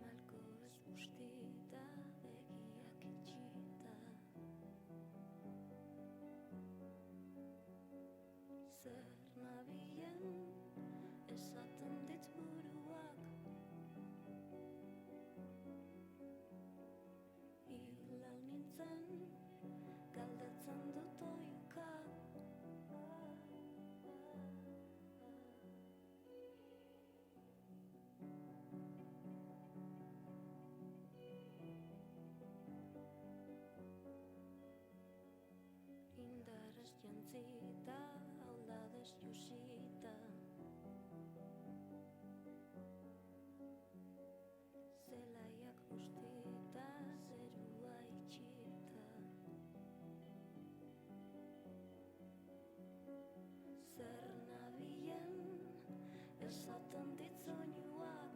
Malko ez bustita, begiak itxita. Zer nabilen esaten dit buruak. Hilal nintzen, galdetzen dut oiuka. Indarrez jantzita, aldadez josita. Zelaiak bustita, zerua itxita. Zer nabilen esaten dit soinuak.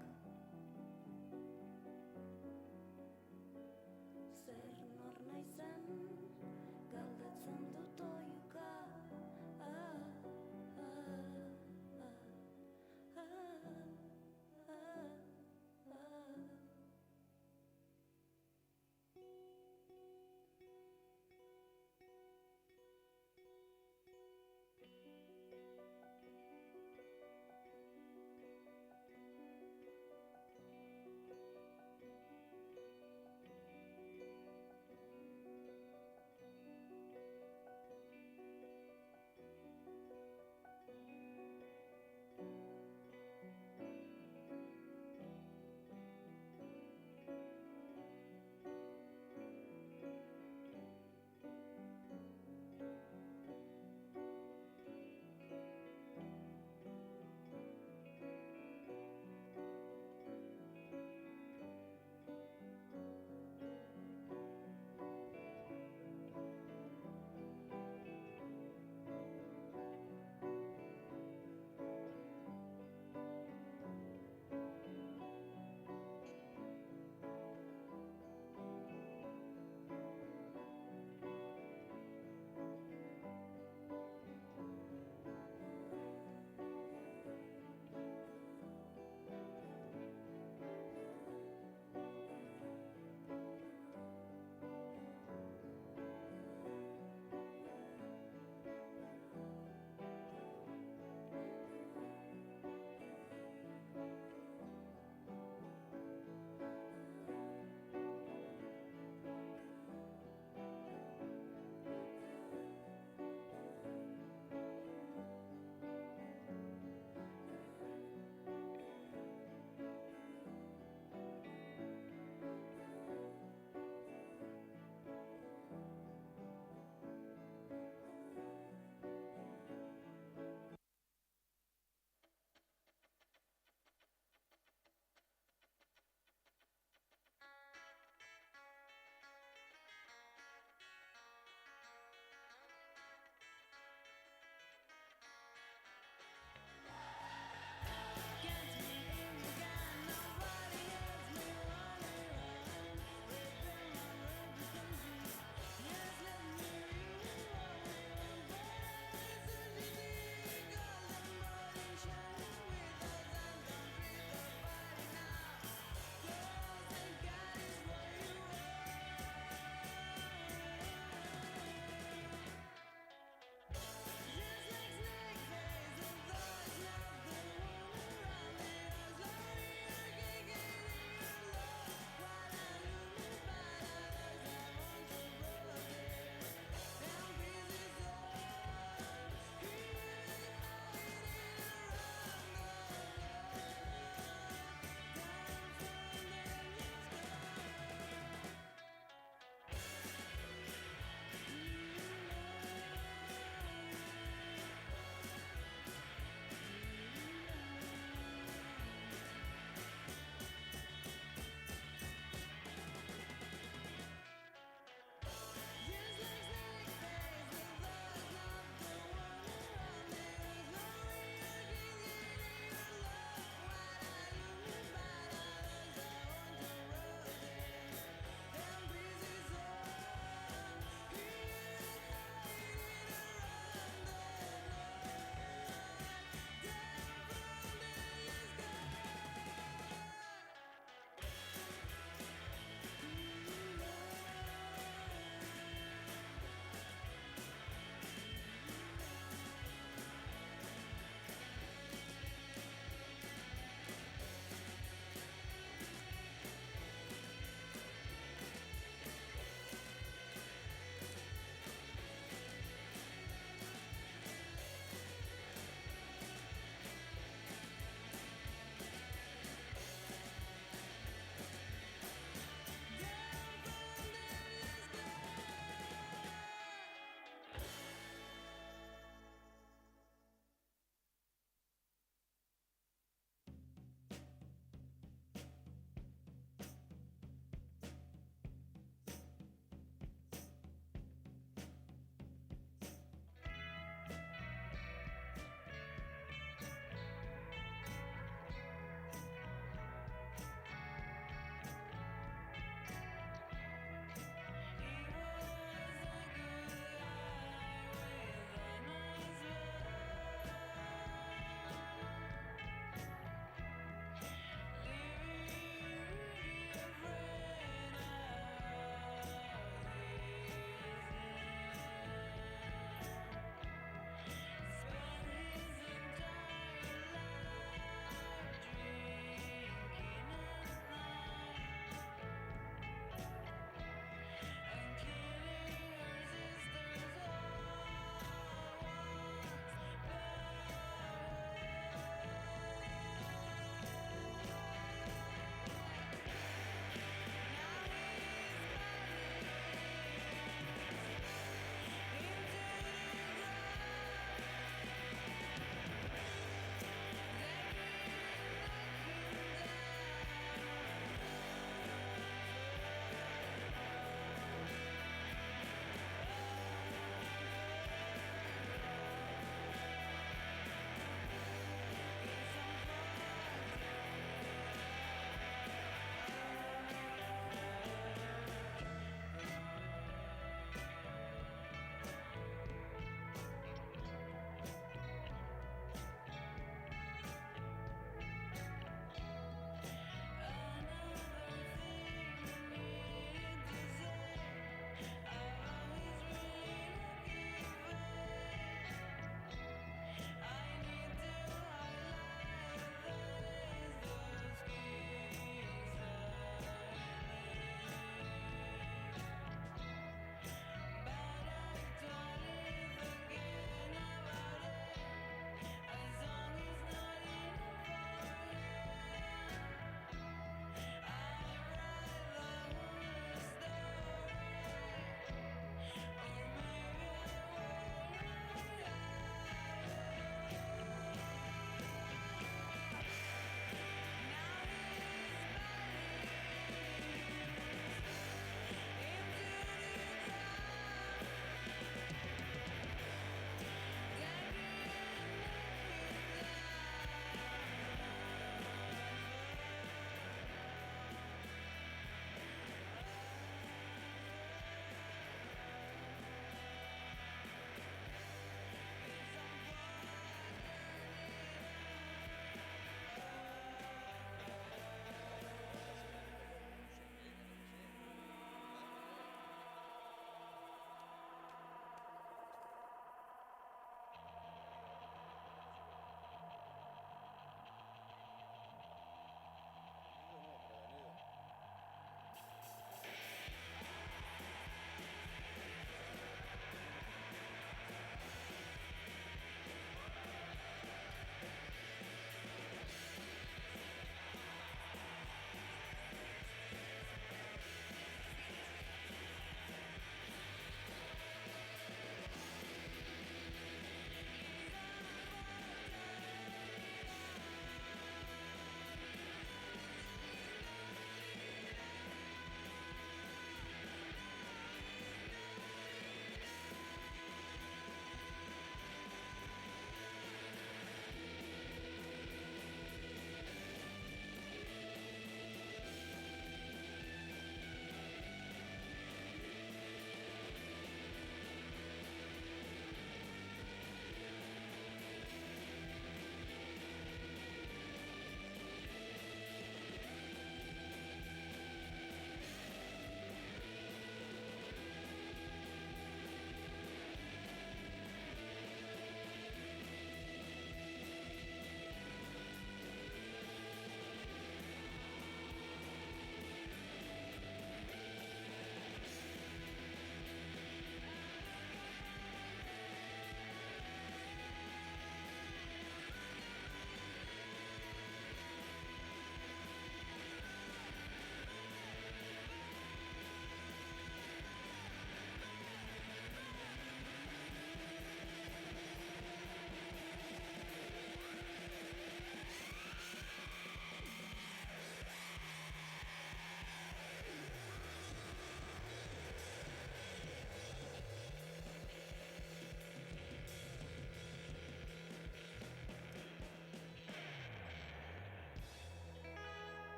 Zer nor naizen galdetzen dut oiuka. Ah, ah.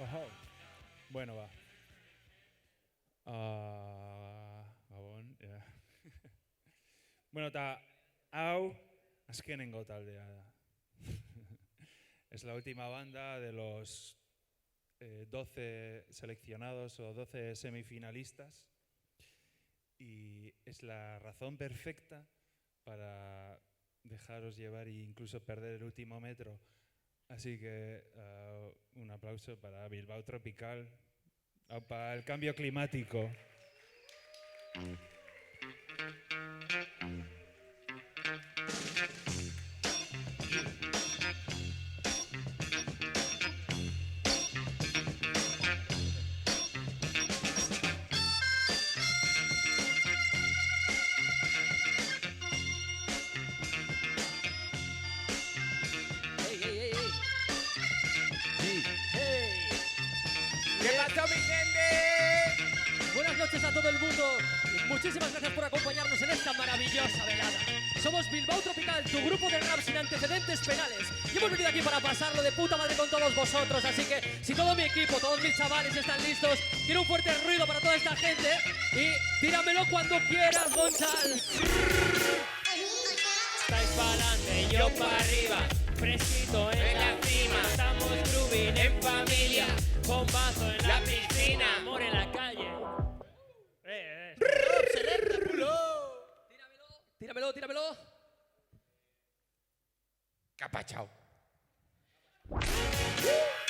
Ojo. Bueno, va. Gabon, ja. Bueno, eta hau azkenengo taldea da. Es la última banda de los 12 seleccionados o 12 semifinalistas y es la razón perfecta para dejaros llevar e incluso perder el último metro. Así que un aplauso para Bilbao Tropical, para el cambio climático. ¿Qué pasa, mi gente? Buenas noches a todo el mundo. Muchísimas gracias por acompañarnos en esta maravillosa velada. Somos Bilbao Tropical, tu grupo de rap sin antecedentes penales. Y hemos venido aquí para pasarlo de puta madre con todos vosotros. Así que si todo mi equipo, todos mis chavales están listos, quiero un fuerte ruido para toda esta gente. Y tíramelo cuando quieras, Gonzal. Estáis pa'lante, yo pa' arriba, fresquito en la cima. Estamos grooving en familia, bombazo en la piscina, amor en la calle. Tíramelo. Capachao.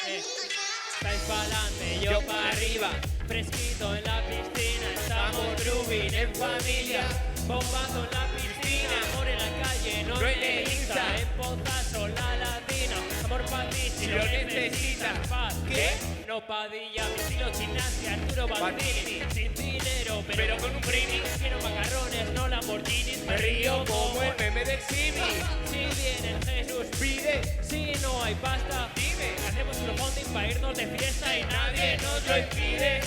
Estáis pa'lante, yo pa' arriba, fresquito en la piscina. Estamos grooving en familia, bombazo en la piscina, amor en la calle, no Duele Insta, en Pozazo, la Latina, amor pa' ti si lo necesitas. Paz, ¿Qué? No Padilla, mi estilo gimnasia, Arturo Bandini, sin dinero, pero con un brindis. Quiero macarrones, no Lamborghinis, Me río como el meme del Simi. Si viene el Jesús, Pide, si no hay pasta, dime. hacemos un funding para irnos de fiesta y nadie nos lo impide.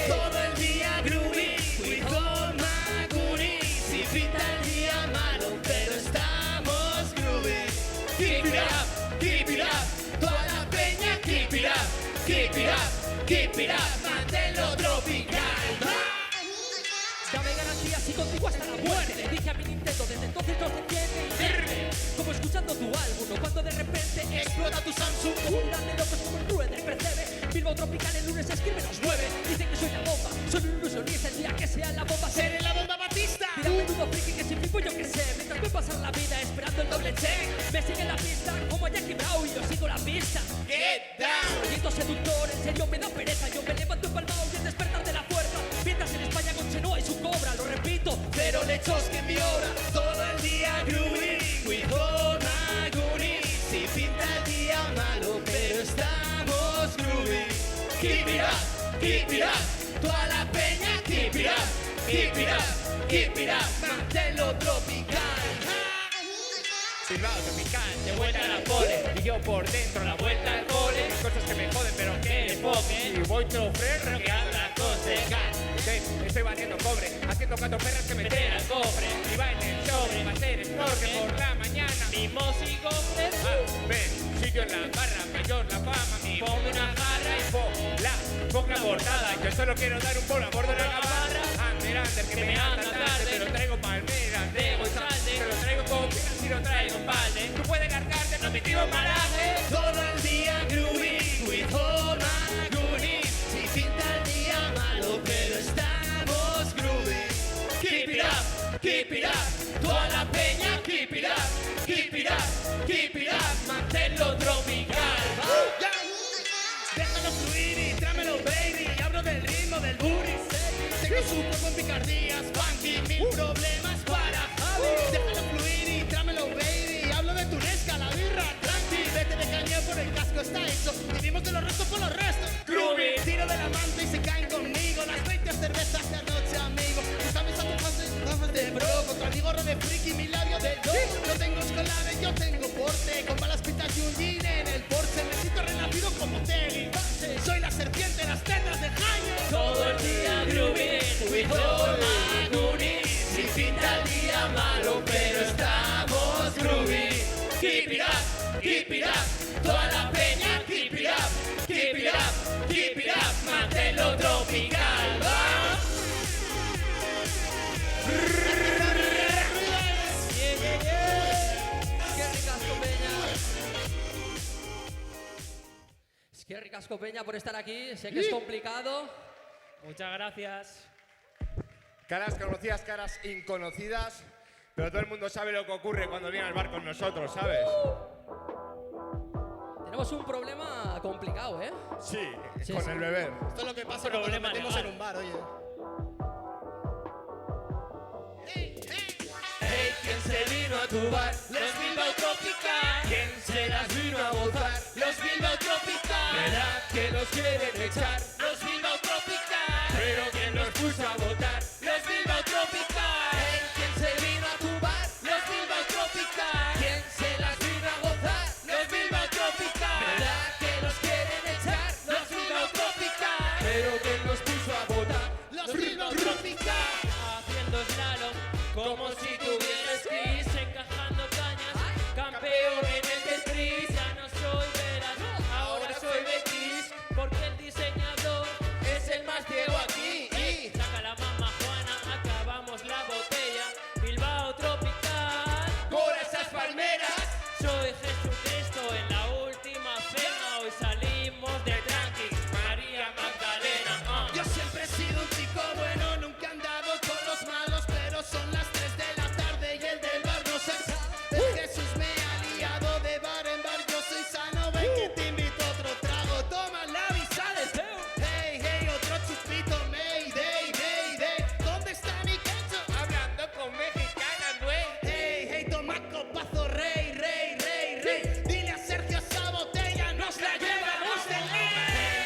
Todo el día groovy, with all my goodies. Si pinta el día malo, pero estamos groovy. Keep it up, keep it up. Toda la peña, keep it up, keep it up, keep it up. Manténlo tropical. Dame garantías y contigo hasta la muerte. Le dije a mi Nintendo, desde entonces no se entiende y verde. Como escuchando tu álbum, o cuando de repente explota tu Samsung. Como un grande locos como el Rue del Percebe. Bilbao Tropical el lunes escribe los 9. Dicen que soy la bomba, soy un ilusionista. El día que sea la bomba, seré la bomba Batista. Mira menudo friki que si flipo yo que sé. Mientras voy a pasar la vida esperando el doble check. Me sigue la pista como a Jackie Brown y yo sigo la pista. Get down. Proyecto seductor, en serio me da pereza. Yo me levanto empalmado y el despertar de la fuerza. Mientras en España con Chenoa y su cobra, lo repito. Pero lechos que mi hora, todo el día groovy, with all my goodies. Si pinta el día malo, pero estamos groovy. Keep it up, keep it up. Toda la peña, keep it up, keep it up, keep it up. Manténlo tropical. Bilbao Tropical, De vuelta a la pole, y yo por dentro la vuelta al cole. Cosas que me joden, pero que enfoque. Y voy trofre, Rockeando la coseca, estoy batiendo cobre, haciendo 4 perras que me meter al cofre. y va en el sobre, va a ser snorkel por la mañana. Mimos y gofres, Ven, sitio en la barra, mayor la fama, mi ponme una jarra y pongo la portada. Yo solo quiero dar un polo a bordo de la barra. Under que me anda tarde, te lo traigo palmera, Debo salde. te lo traigo con pilas y lo traigo en balde. Tú puedes largarte, no me tiro malaje. Todo el día groovy, with all my goodies. Si pinta el día malo, pero estamos groovy. Keep it up, keep it up. Toda la peña, keep it up, keep it up, keep it up. Manténlo tropical. Déjalo fluir y trámelo, baby. Hablo del ritmo del booty. Tengo su cuerpo en picardías, funky, mil problemas para Javi. Déjalo fluir y trámelo, baby. Hablo de tu Nesca, la birra, tranqui. Vete de cañón por el casco, está hecho. Vivimos de los restos por los restos. Groovy. Tiro de la manta y se caen conmigo. Las 20 cervezas de anoche, amigo. Tú sabes a tu fase, gafas de bro. Contra mi gorro de friki, mi labio de lobo. No tengo escolade, yo tengo porte. Con balas pintas y un jean en el Porsche. Me siento renacido como Telly. Soy la serpiente, las tetas de Jaño. todo el día groovy, with all my goodies. Si pinta el día malo, pero estamos groovy. Keep it up, keep it up. Toda la peña, keep it up, keep it up, keep tropical. ¡Va! Es que ricasco Peña por estar aquí, sé que es complicado. Muchas gracias. Caras conocidas, caras inconocidas, pero todo el mundo sabe lo que ocurre cuando viene al bar con nosotros, ¿sabes? Tenemos un problema complicado, ¿eh? Sí, Sí, con sí. el beber. Esto es lo que pasa cuando nos Problema metemos legal. en un bar, oye. Hey, ¿quién se vino a tu bar? Los Bilbao Tropical. ¿Quién se las vino a gozar? Los Bilbao Tropical. ¿Verdad que los quieren echar? Los Bilbao Tropical. Pero ¿quién los puso a votar? Los Bilbao Tropical. Hey, ¿quién se vino a tu bar? Los Bilbao Tropical. ¿Quién se las vino a gozar? Los Bilbao Tropical. ¿Verdad que los quieren echar? Los Bilbao Tropical. Pero ¿quién los puso a votar? Los Bilbao Tropical. Haciendo slalom como si tuviera esquís, encajando cañas, campeón en el Tetris. Ya no soy Veras, ahora soy Betis, porque el diseñador es el más ciego aquí. Saca la mamá Juana, acabamos la botella. Bilbao Tropical, por esas palmeras. Soy Jesucristo en la última cena. Hoy salimos de tranqui, María Magdalena. Yo siempre he sido un chico bueno, nunca he andado con los malos, pero son las 3 de la tarde y el del bar no se sabe. Jesús me ha liado de bar en bar, yo soy sano, ven que te invito a otro trago, toma la visa de Teo. Hey, hey, otro chupito, Mayday, Mayday, ¿dónde está mi ketchup? Hablando con mexicanas, güey. Hey, hey, toma copazo, rey, rey, rey, rey, dile a Sergio esa botella, nos la llevamos de ley.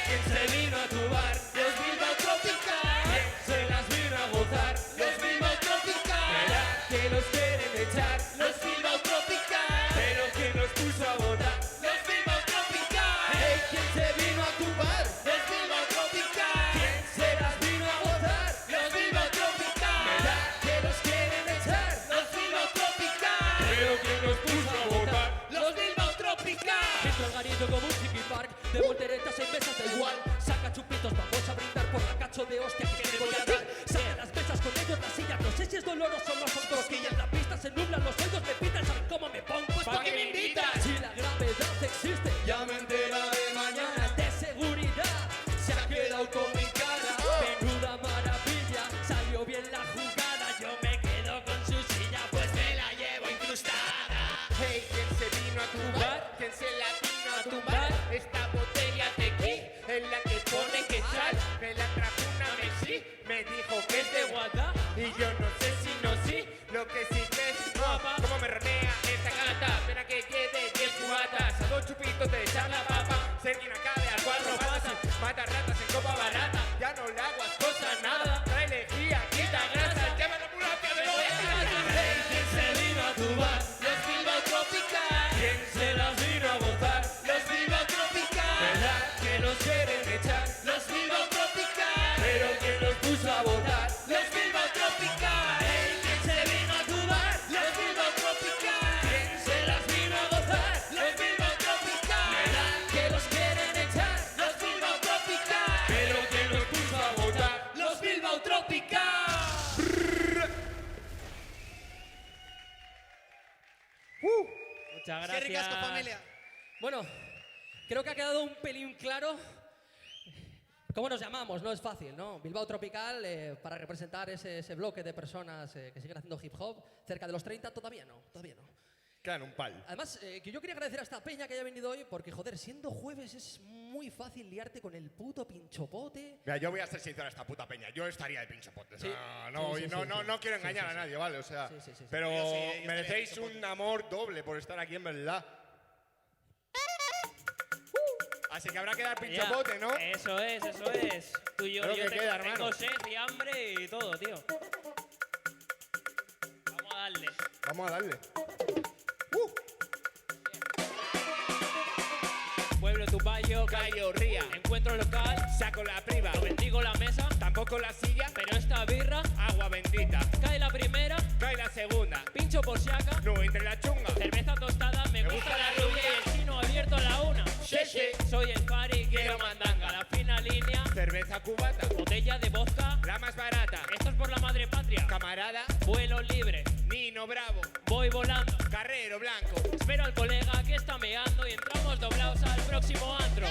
¿Quién se vino a tu bar? Los Bilbao Tropical. ¿Quién se las vino a gozar? Los Bilbao Tropical. ¿Verdad que los quieren echar? Los Bilbao Tropical. Pero ¿quién los puso a votar? Los Bilbao Tropical. Hey, ¿quién se vino a tu bar? Los Bilbao Tropical. ¿Quién se las vino a gozar? Los Bilbao Tropical. ¿Verdad que los quieren echar? Los Bilbao Tropical. Pero ¿quién los puso a votar? Los Bilbao Tropical. Entro al garito como un chiqui park, de volteretas en mesas da igual. Saca chupitos, vamos a brindar por la cacho de hostia que te voy a dar. Saca las mesas con ellos, las sillas, no sé si es doloroso o no son cosquillas. La pista se nubla, los oídos me pitan, ¿saben cómo me pongo? Pues ¿Pa' qué me invitas? Si la gravedad existe, Ya me enteraré mañana. de seguridad, se ha quedado con mi cara. Menuda maravilla, salió bien la jugada. Yo me quedo con su silla, pues me la llevo incrustada. Hey, ¿quién se vino a tu bar? ¿Quién se la vino a tumbar? Esta botella de aquí es la que pone que sal. Me la trajo una Messi, me dijo que es de Guadá. Y yo no sé si no sí, lo que sí que es guapa. Como me ronea esta gata, pena que quede 10 cubatas. A 2 chupitos de echar la papa, ser quien acabe a 4 patas. Mata ratas en copa barata, ya no le hago cosa nada. Trae lejía, quita grasa, lleva la ambulancia de hoy. Hey, ¿quién se vino a tu bar? Los Bilbao Tropical. ¿Quién se las vino a gozar? Los Bilbao Tropical. ¿Verdad que los quieren echar? Los Bilbao Tropical. Pero ¿quién los puso a votar? Los Bilbao Tropical. Hey, ¿quién se vino a tu bar? Los Bilbao Tropical. ¿Quién se las vino a gozar? Los Bilbao Tropical. ¿Verdad que los quieren echar? Los Bilbao Tropical. Pero ¿quién los puso a votar? Los Bilbao Tropical. Muchas Qué ricasco, familia. Bueno, creo que ha quedado un pelín claro cómo nos llamamos, no es fácil, ¿no? Bilbao Tropical, para representar ese bloque de personas que siguen haciendo hip hop, cerca de los 30, todavía no. Quedan un pal. Además, que yo quería agradecer a esta peña que haya venido hoy, porque, joder, siendo jueves es muy fácil liarte con el puto pinchopote. Mira, yo voy a ser sincero a esta puta peña. Yo estaría de pincho pote. Sí. No Sí, quiero engañar a nadie, ¿vale? O sea, Sí. pero Yo sí, yo estaría merecéis de pincho un amor doble por estar aquí en verdad. Así que habrá que dar pincho pote, ¿no? Eso es. Tú y yo, Es lo que tengo, queda, hermano. tengo sed y hambre y todo, tío. Vamos a darle. Vamos a darle. Pueblo Tupayo, Cayo Ría, encuentro local, saco la priva, no bendigo la mesa, tampoco la silla, pero esta birra, agua bendita, cae la primera, cae la segunda, pincho por si acá, no entre la chunga. cerveza tostada, me gusta la rubia y el chino abierto a la una. Che. Soy el pari, quiero mandanga, la fina línea, Cerveza Una cubata, Botella de vodka. la más barata. Esto es por la madre patria. Camarada, Vuelo libre. Nino Bravo, Voy volando. Carrero Blanco. Espero al colega que está meando y entramos doblados al próximo antro.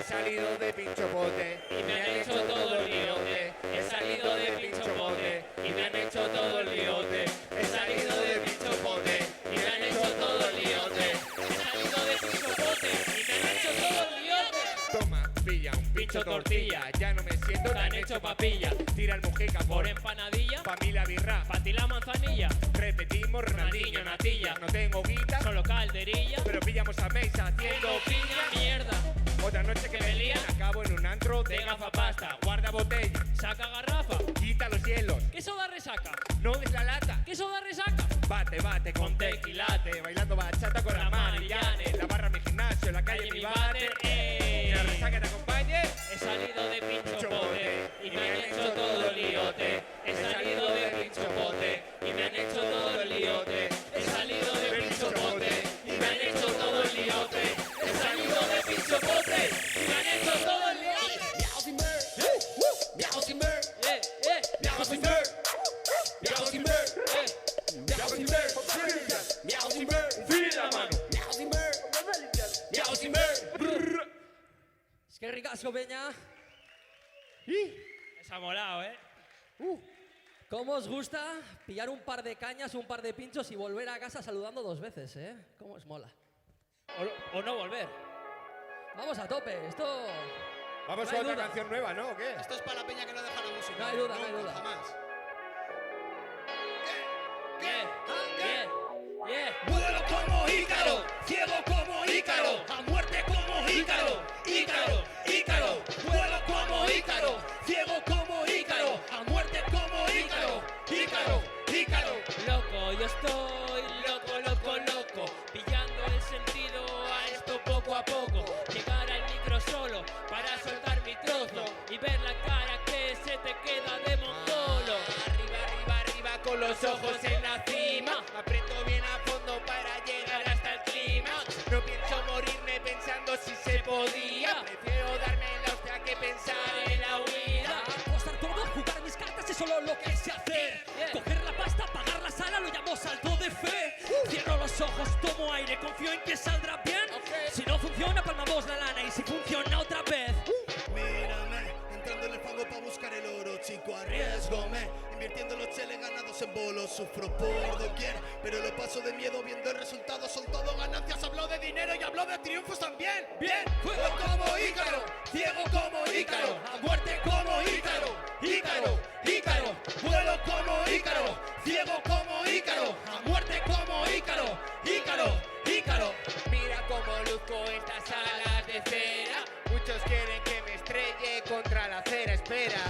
He salido de pinchopote Y me han hecho todo el liote. He salido de pinchopote y me han hecho todo el liote. He salido de pinchopote y me han hecho todo el liote. He salido de pinchopote y me han hecho todo el liote. Toma, pilla un pincho tortilla. Ya no me siento Te han hecho papilla. Tira el mujica Por por empanadilla. pa' mí la birra. Pa' ti la manzanilla. Repetimos, Ronaldinho, natilla. No tengo guita, Solo calderilla. pero pillamos a mesa haciendo Piña mierda. Otra noche que me lían, acabo en un antro de gafapasta. Guarda botella, Saca garrafa. quita los hielos, ¿Qué soda resaca? no des la lata. ¿Qué soda resaca? Bate, bate con tequilate, bailando bachata con la Mariane. La barra mi gimnasio, la calle mi váter. Que la resaca te acompañe. He salido de pincho pote y me han hecho todo el liote. He salido de pincho pote y me han hecho todo el liote. He salido de pincho pote y me han hecho todo el liote. He salido de pincho pote y me han hecho todo el liote. Fila mano. Es que ricasco, peña. Se ha molado, ¿eh? ¿Cómo os gusta pillar un par de cañas, un par de pinchos y volver a casa saludando 2 veces, eh? ¿Cómo os mola? O no volver. Vamos a tope, esto... Vamos No con hay otra duda. canción nueva, ¿no? ¿O qué? Esto es para la peña que no deja la música. No hay duda, no hay Nunca, duda. Jamás. Vuelo como Ícaro, ciego como Ícaro, a muerte como Ícaro, Ícaro, Ícaro. Vuelo como Ícaro, ciego como Ícaro, a muerte como Ícaro, Ícaro, Ícaro. Loco, yo estoy loco, loco, loco, pillando el sentido a esto poco a poco. Llegar al micro solo para soltar mi trozo y ver la cara que se te queda de mongolo. Arriba, arriba, arriba con los ojos en la cima. Aprieto bien a fondo para llegar hasta el clima. No pienso morirme pensando si se podía. Prefiero darme la hostia que pensar en la huida. Apostar todo, jugar mis cartas es solo lo que sé hacer. Coger la pasta, pagar la sala, lo llamo salto de fe. Cierro los ojos, tomo aire, confío en que saldrá bien. Si no funciona, palmamos la lana y si funciona otra vez. Mírame, entrando en el fango para buscar el oro, chico, arriesgome. Invirtiendo los cheles ganados en bolos, sufro por doquier, pero lo paso de miedo viendo el resultado, son todo ganancias. Hablo de dinero y hablo de triunfos también. Bien, fuego como Ícaro, ciego como Ícaro, a muerte como Ícaro, Ícaro, Ícaro, vuelo como Ícaro, ciego como Ícaro, a muerte como Ícaro, Ícaro, Ícaro. Mira cómo luzco estas alas de cera. Muchos quieren que me estrelle contra la acera. Espera.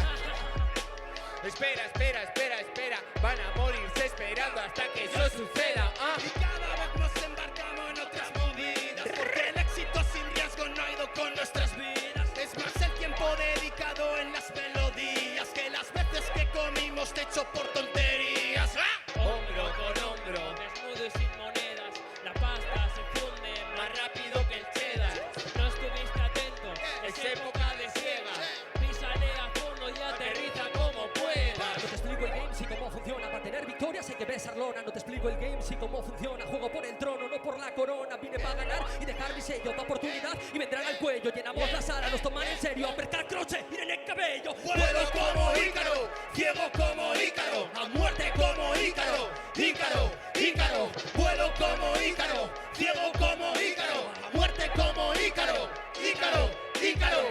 Espera, espera, espera, espera. Van a morirse esperando hasta que eso suceda. Y cada vez nos embarcamos en otras movidas, porque el éxito sin riesgo no ha ido con nuestras vidas. Es más el tiempo dedicado en las melodías que las veces que comimos techo por tonterías. ¡Ah! Hombro con hombro, desnudo y sin monedas, la pasta se funde más rápido que el cheddar. No estuviste atento, es época de ciega. Písale a fondo y aterriza como puedas. No te explico el game, sí cómo funciona. Para tener victorias hay que besar lona. No te explico el game, sí cómo funciona. Juego por el trono, no por la corona. Vine para ganar y dejar mi sello. Da oportunidad y vendrán al cuello. Llenamos la sala, nos toman en serio. Apercar croche, miren el cabello. Vuelo como Ícaro, ciego como Ícaro, a muerte como Ícaro, Ícaro, Ícaro, vuelo como Ícaro, ciego como Ícaro, a muerte como Ícaro, Ícaro, Ícaro.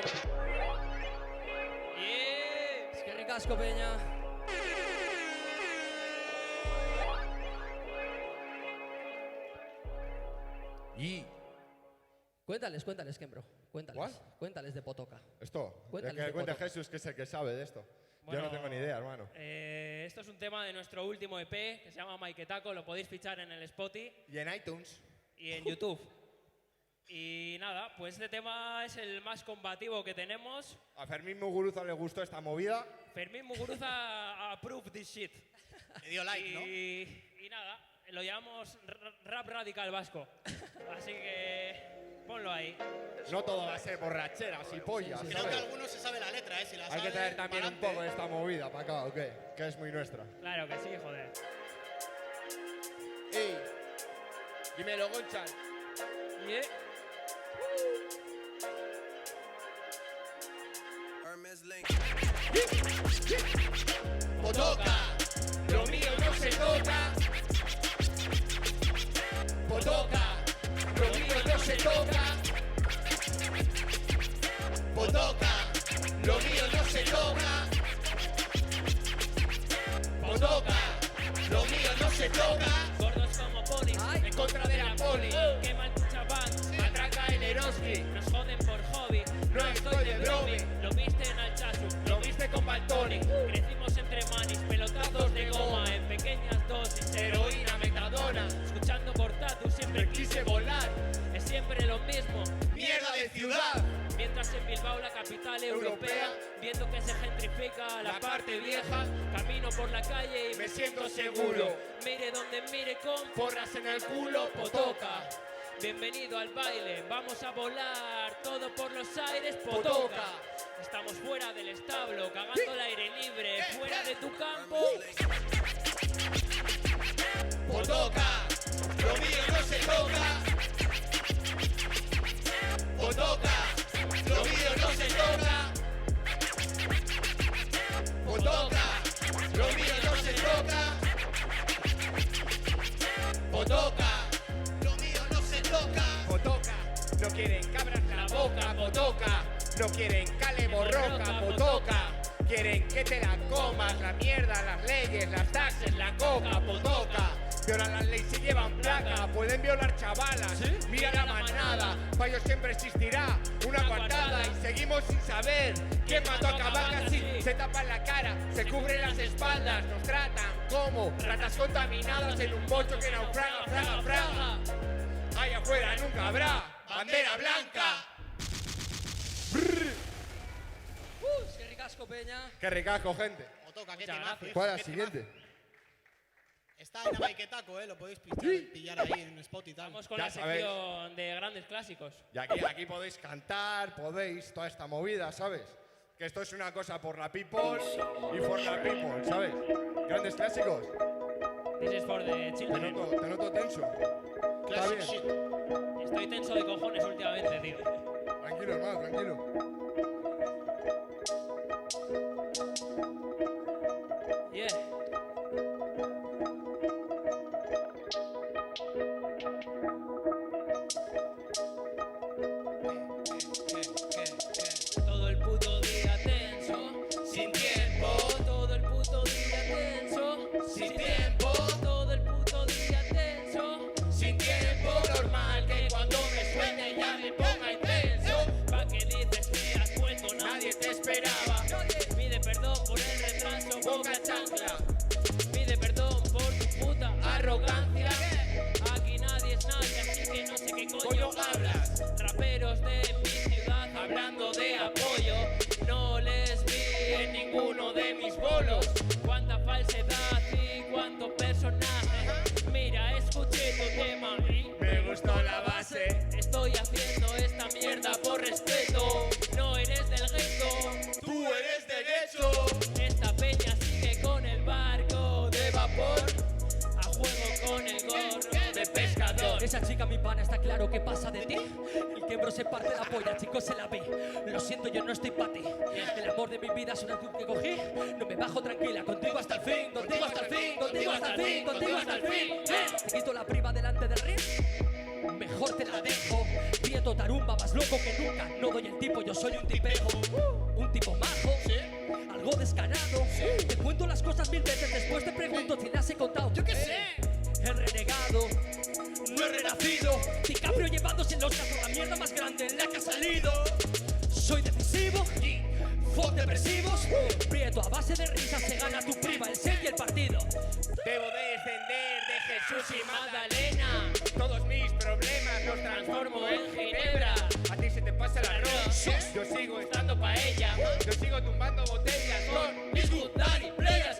Es que ricasco, peña. Y Cuéntales, cuéntales, Kembro. Cuéntales. ¿What? Cuéntales de Potoca. esto, Cuéntales que de cuenta Potoca. Jesús, que es el que sabe de esto. Yo Bueno, no tengo ni idea, hermano. Esto es un tema de nuestro último EP que se llama Maiketako. Lo podéis fichar en el Spotify Y en iTunes. y en YouTube. Y nada, pues este tema es el más combativo que tenemos. A Fermín Muguruza le gustó esta movida. Fermín Muguruza approve this shit. Me dio like, ¿no? Y nada, lo llamamos rap radical vasco. Así que Ponlo ahí. No todo va a ser borracheras y pollas, Creo que ¿sabes? alguno se sabe la letra, si la Hay sabe, que traer también un pa'lante. poco de esta movida para acá, ¿o qué? Que es muy nuestra. Claro que sí, joder. Ey, dímelo, Gonchal. Yeah. Hermes Link. Potoca, lo mío no se toca. Potoca, lo mío no se toca. Potoca, lo mío no se toca. Potoca, lo mío no se toca. Gordos como polis, En contra de la poli, queman tu chaván. atraca el Eroski. Nos joden por hobby. No estoy de bromi. Lo viste en Alchazu. Lo viste con Baltoni. Crecimos entre manis, pelotazos de goma en pequeñas dosis. Heroína, metadona. Escuchando Cortatu siempre Quise volar, es siempre lo mismo. mierda de ciudad. Mientras en Bilbao, la capital europea, viendo que se gentrifica la parte vieja, camino por la calle y Me siento seguro. Mire donde mire con Porras en el culo, Potoca. Bienvenido al baile, vamos a volar todo por los aires, Potoca. Potoca. Estamos fuera del establo, cagando al aire libre, fuera de tu campo. Potoca, lo mío no se toca. Potoca, lo mío no se toca. Potoca, lo mío no se toca. Potoca, lo mío no se toca. Potoca, no quieren cabras en la boca. Potoca, no quieren cale borroca. Potoca, quieren que te la comas. La mierda, las leyes, las taxes, la coca. Potoca, violan las leyes y llevan placa. Pueden violar chavalas, mira la manada. Pa' ellos siempre existirá una coartada. Y seguimos sin saber quién mató a Cavacas. Se tapan la cara, se cubren las espaldas. Nos tratan como ratas contaminadas en un bocho que naufraga, fraga, fraga. Allá afuera nunca habrá bandera blanca. Qué ricasco, peña. Qué ricasco, gente. Potoca, qué Muchas temazo. gracias. ¿Cuál es la qué siguiente? Está en Amaiketako, lo podéis pillar ahí en Spot y tal. Vamos con Ya la sabéis. sección de grandes clásicos. Y aquí podéis cantar, podéis, toda esta movida, ¿sabes? Que esto es una cosa por la people y for la people, ¿sabes? Grandes clásicos. This is for the Te children. noto tenso. Está Classic bien. shit. Estoy tenso de cojones últimamente, tío. Tranquilo, hermano, tranquilo. Yeah. Todo el puto día tenso, sin tiempo. Todo el puto día tenso, sin tiempo. Todo el puto día tenso, Sin tiempo normal que cuando me suene ya me ponga intenso. pa' que dices que has vuelto, Nadie te esperaba. Pide perdón por el retraso, Boca chancla, Pide perdón por tu puta arrogancia. Aquí nadie es nadie, así que no sé qué coño Coño hablas. Raperos de mi ciudad Hablando de apoyo, no les vi en ninguno de mis bolos. Cuánta falsedad y cuánto personaje. Mira, escuché tu tema y Me gustó la base. estoy haciendo esta mierda por respeto. No eres del gueto, Tú eres de guecho, esta peña sigue con el barco de vapor, a juego con el gorro de pescador. Esa chica, mi pana, está claro que pasa de ti. El quebro se parte la polla, chicos, se la vi. Lo siento, yo no estoy pa' ti. El amor de mi vida es una cruz que cogí. No me bajo tranquila, contigo hasta el fin, contigo hasta el fin, contigo hasta el fin, contigo hasta el fin. Te quito la priva delante del ring. Mejor te la dejo. Prieto tarumba, más loco que nunca. No doy el tipo, yo soy un tipejo. Un tipo majo, algo descarado. Te cuento las cosas 1000 veces, después te pregunto si las he contado. Yo qué sé. El renegado, no he renacido. DiCaprio llevándose el Oscar por la mierda más grande en la que ha salido. Soy decisivo y fuck depresivos. Prieto a base de risas se gana tu prima, el set y el partido. Debo descender de Jesús y Magdalena. Todos mis problemas los transformo en ginebra. A ti se te pasa el arroz, yo sigo estando pa' ella. Yo sigo tumbando botellas con mis good daddy players.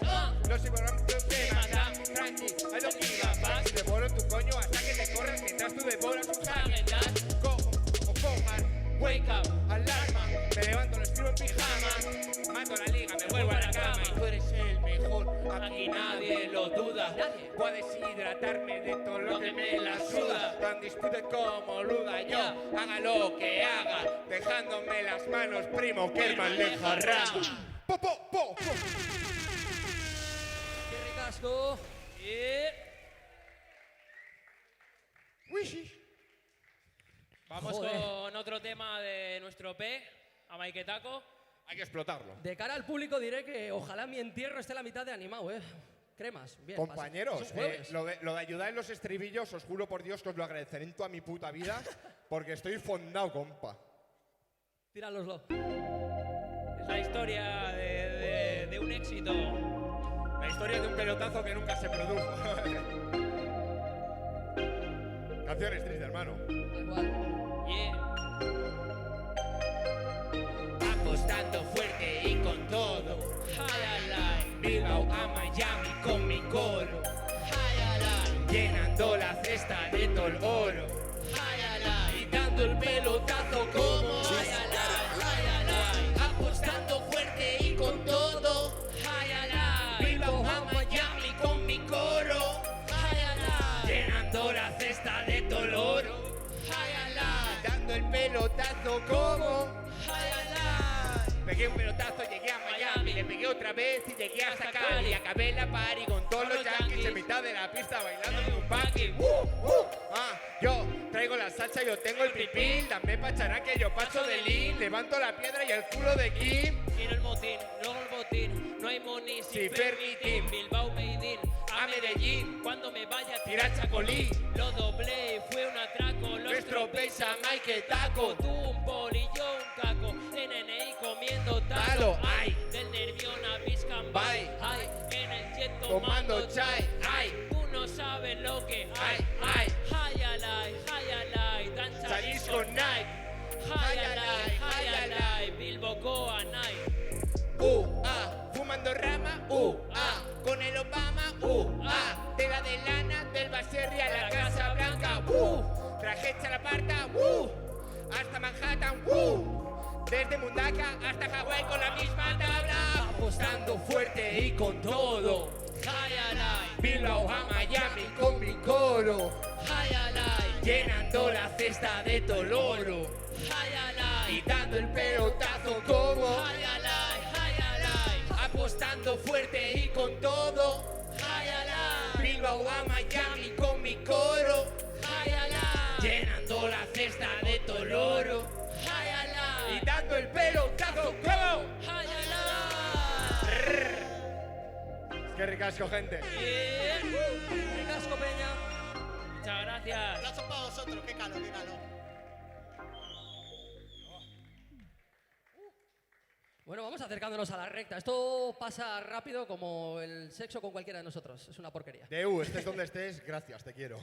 No sigo hablando de temas, tranqui, I don't give a fuck. Devoro tu coño hasta que te corras mientras tú devoras un Häagen-Dazs. Cojo en pijama. Mato la liga, me vuelvo a la cama. Y tú eres el mejor, aquí nadie lo duda. Puedes hidratarme de todo lo que me la suda. Tan dispute como luda yo, haga lo que haga, dejándome las manos, primo, que el mal deja rama. Po, po, po, po. ¡Qué ricasco! Vamos Joder. con otro tema de nuestro P, a Maiketaco. Hay que explotarlo. De cara al público diré que ojalá mi entierro esté la mitad de animado, ¿eh? Cremas, bien. Compañeros, es un jueves. lo de ayudar en los estribillos, os juro por Dios que os lo agradeceré en toda mi puta vida, porque estoy fondado, compa. Tíranoslo. Es la historia de un éxito. La historia de un pelotazo que nunca se produjo. Canciones tristes, hermano. Tal cual. Yeah. Apostando fuerte y con todo. Highlight, Bilbao a Miami con mi coro. Highlight, llenando la cesta de todo el oro. Highlight, y dando el pelotazo como highlight. Apostando fuerte y con todo. Highlight, Bilbao a Miami con mi coro. Highlight, llenando la cesta de todo el oro. Highlight, dando el pelotazo como pegué un pelotazo, llegué a Miami, le pegué otra vez y llegué hasta Cali. Acabé la party con todos los yankees en mitad de la pista bailando con un party. Yo traigo la salsa, yo tengo el pipín. Dame pacharán que yo paso de lean. Levanto la piedra y el culo de Kim. Quiero el motín, luego el botín. No hay money Si sin permitín. Bilbao made in a Medellín. Cuando me vaya a Tirar chacolí, lo doblé, fue un atraco. Los nuestro tropezas, pesa Maiketaco. tú un poli, yo un caco. NNI comiendo Talo, talo. ay. Del nervión a Biscambay. Bye. Ay, en el jet Tomando chai, ay. Tú no sabes lo que hay. Ay, ay. High alay, danza Salís con Nike. High alay, Bilbocoa night. Fumando rama, con el Obama, tela de lana, del Baserri a la Casa Blanca, traje hecha la parta, hasta Manhattan, desde Mundaka hasta Hawái con la misma tabla, apostando fuerte y con todo. High alay, Bilbao a Miami con mi coro, high alay, llenando la cesta de Toloro high alay, y dando el pelotazo como high alay, apostando fuerte y con todo. high alay, Bilbao a Miami con mi coro, high alay, llenando la cesta de Toloro high alay, y dando el pelotazo como high alay. Qué ricasco, gente. Ricasco, Peña. Muchas gracias. Aplausos para vosotros, qué calor, qué calor. Bueno, vamos acercándonos a la recta. Esto pasa rápido como el sexo con cualquiera de nosotros. Es una porquería. Deu, estés donde estés, gracias, te quiero.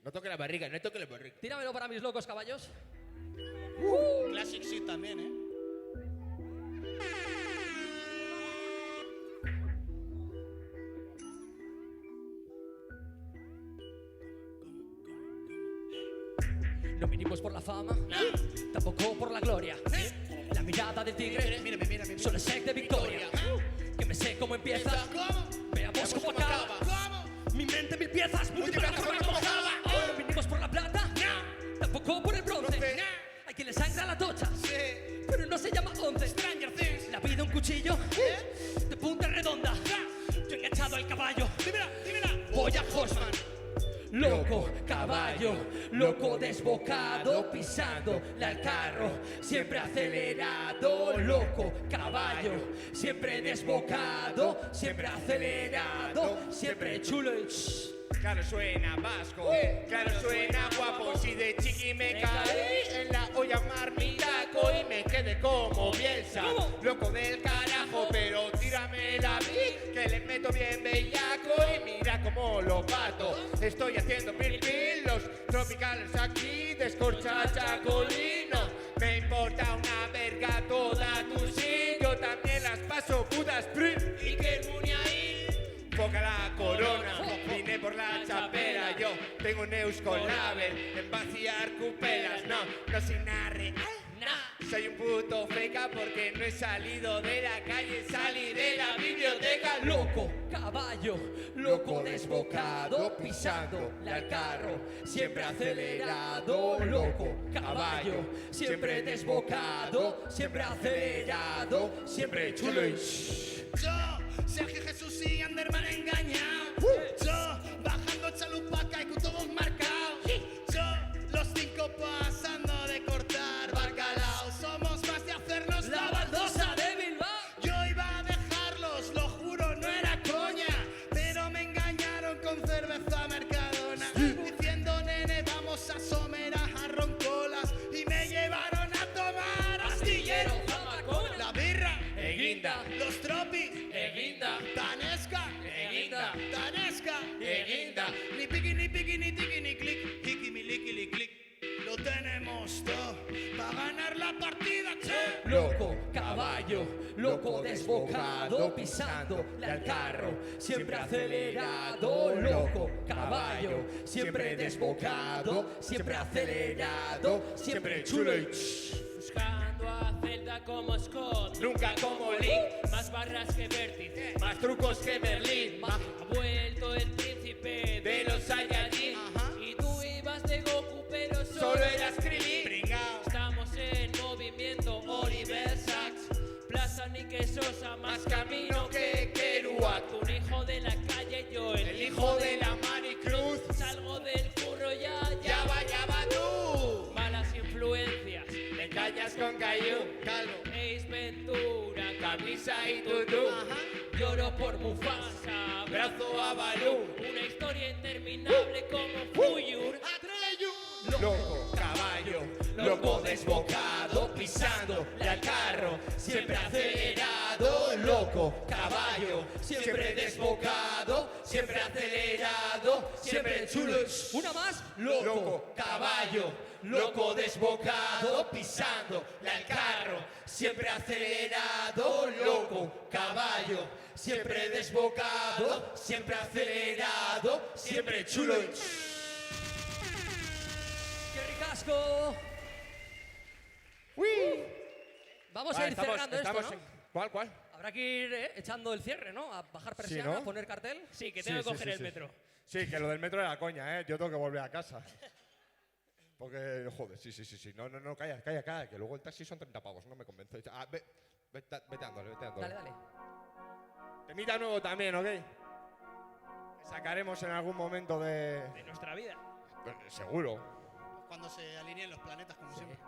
no toque la barriga, no toque la barriga. Tíramelo para mis locos caballos. Classic shit también, ¿eh? No vinimos por la fama, tampoco por la gloria. La mirada del tigre, Mírame. solo es sed de victoria. Que me sé cómo empieza, veamos cómo acaba. Mi mente mil piezas, multiplica como acaba. No vinimos por la plata, tampoco por el bronce. Hay quien le sangra la tocha, pero no se llama 11. Stranger Things. La vida un cuchillo de punta redonda. Yo enganchado al caballo, Dímela. voy a Horseman. Loco, caballo, loco desbocado, pisando al carro, siempre acelerado. Loco, caballo, siempre desbocado, siempre acelerado, siempre chulo y Claro suena vasco, claro suena guapo. Si de chiqui me caí en la olla marmitaco y me quedé como Bielsa, loco del carajo, pero tírame la vi que le meto bien bellaco y mira cómo lo pato. Estoy haciendo pil los tropicales aquí, descorcha chacolino. Me importa una verga toda tu sí, yo también las paso putas y que el muni ahí. Foca la corona, vine por la chapela, yo tengo neus con label, en vaciar cupelas, no sin arre, Soy un puto feca porque no he salido de la calle, salí de la biblioteca. Loco, caballo, loco desbocado, pisándole al carro, siempre acelerado. Loco, caballo, siempre desbocado, siempre acelerado, siempre chulo y Yo, Sergio Jesús y Anderman engañado. Yo, bajando chalupaca y con todos marcados. Yo, los 5 pasando de cortar bacalao. Somos más de hacernos la baldosa de Bilbao. Yo iba a dejarlos, lo juro, no era coña. Pero me engañaron con cerveza Mercadona. Diciendo, nene, vamos a Somera a roncolas. Y me llevaron a tomar astillero. La birra, Eguinda, los tropis, Eguinda, Tanesca, Eguinda, Tanesca, Eguinda. ni piqui, ni piqui, ni tiqui, ni clic, hiki, mi liqui, li, clic. Lo tenemos todo para ganar la partida, che. Loco, caballo, loco desbocado, pisándole al carro, siempre acelerado. Loco, caballo, siempre desbocado, siempre acelerado, siempre chulo y Buscando a Zelda como Scott, Nunca como Link, más barras que Vértice, más trucos que Berlín. ha vuelto el príncipe De los Saiyajin, y tú ibas de Goku pero solo eras Krillin. Estamos en movimiento, Oliver Sacks, Plaza Nike Sosa, más camino que Kerouac. un hijo de la calle, yo El hijo de la Maricruz, salgo del curro ya ya va tú. malas influencias, Te callas con Caillou, calvo, Ace Ventura, camisa y tutú. lloro por Mufasa, Brazo a Balú, una historia interminable como Fuyur. loco, caballo, loco desbocado, pisándole al carro, siempre acelerado. Loco, caballo, siempre desbocado, siempre acelerado, siempre chulo. una más. Loco, caballo, loco desbocado, pisándole al carro, siempre acelerado. Loco, caballo, siempre desbocado, siempre acelerado, siempre chulo. ¡Qué ricasco! Vamos a ir cerrando esto, ¿no? ¿Cuál? Habrá que ir echando el cierre, ¿no? A bajar persiana, ¿no? a poner cartel. Sí, que tengo que coger el metro. Sí, que lo del metro era coña, ¿eh? Yo tengo que volver a casa. Porque, joder, sí. No, calla, que luego el taxi son 30 pavos, no me convence. Ah, vete dándole. Dale. Temita nuevo también, ¿ok? Que sacaremos en algún momento de nuestra vida. Seguro. Cuando se alineen los planetas, como siempre.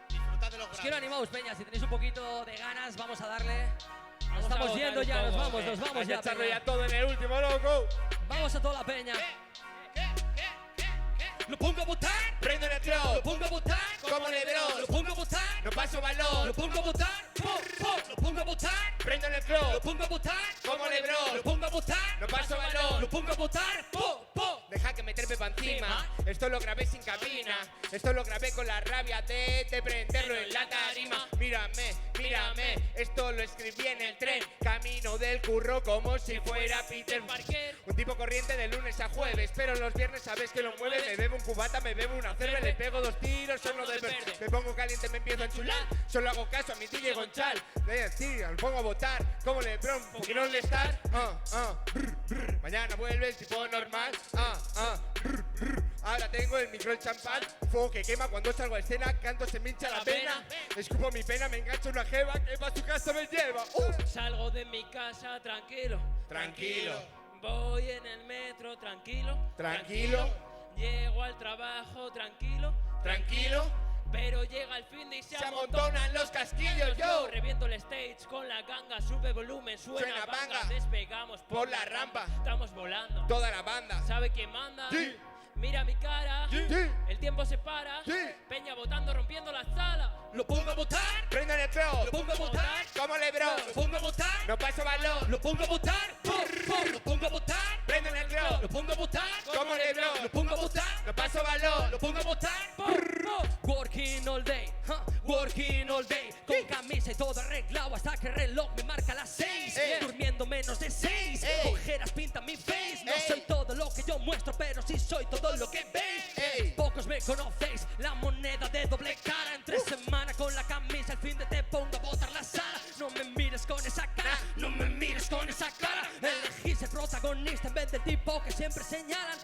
Disfrutad de los Os quiero grandes. animaros, peña. Si tenéis un poquito de ganas, vamos a darle. Nos Vamos a estamos gozar yendo un ya, nos poco, vamos Hay que ya, echarle peña. ya todo en el último, loco. Vamos a toda la peña. Lo pongo a votar, Prendo en el club, lo pongo a votar, como Lebron, lo pongo a votar, no paso balón. lo pongo a votar, lo pongo a votar, Prendo en el lo club, pongo a votar, como lo Lebron, pongo a votar, no paso balón. lo pongo a votar, Deja que me trepe pa' encima. Esto lo grabé sin cabina. Esto lo grabé con la rabia de prenderlo en la tarima. Mírame, esto lo escribí en el tren. Camino del curro como si fuera Peter Parker. Un tipo corriente de lunes a jueves, pero los viernes sabes que lo mueve. Me bebo un cubata, me bebo una cerveza, le pego 2 tiros, solo de verde. Me pongo caliente, me empiezo a enchular. Solo hago caso a mi DJ Gonchal. De decir, me pongo a votar como Lebron, porque no le estar. Mañana vuelve el tipo normal. Ahora tengo el micro el champán, fuego que quema cuando salgo a escena, canto se me hincha la pena. Escupo mi pena, me engancho una jeva que pa' su casa me lleva. Salgo de mi casa tranquilo. Tranquilo, Voy en el metro tranquilo. tranquilo, Llego al trabajo tranquilo. tranquilo. Pero llega el fin de y se Se amontonan los casquillos, yo. Reviento el stage con la ganga, sube volumen, suena Suena banga. banga. Despegamos Por la rampa. Estamos volando. Toda la banda. ¿Sabe quién manda? Sí. Mira mi cara. Sí. El tiempo se para. Sí. Peña votando, rompiendo la sala. lo pongo a votar, Prendo en el lo club, pongo a votar, como Lebron, lo pongo a votar, no paso balón. lo pongo a votar, lo pongo a votar, Prendo en el lo club, pongo a votar, como Lebron, lo pongo a votar, no paso balón. lo pongo a votar, Working all day, working all day. Con camisa y todo arreglado hasta que el reloj me marca las 6. Durmiendo menos de 6. Ojeras pintan mi face. No soy todo lo que yo muestro, pero sí soy todo lo que veis. Pocos me conocéis, la elegir ser protagonista en vez del tipo que siempre señalan.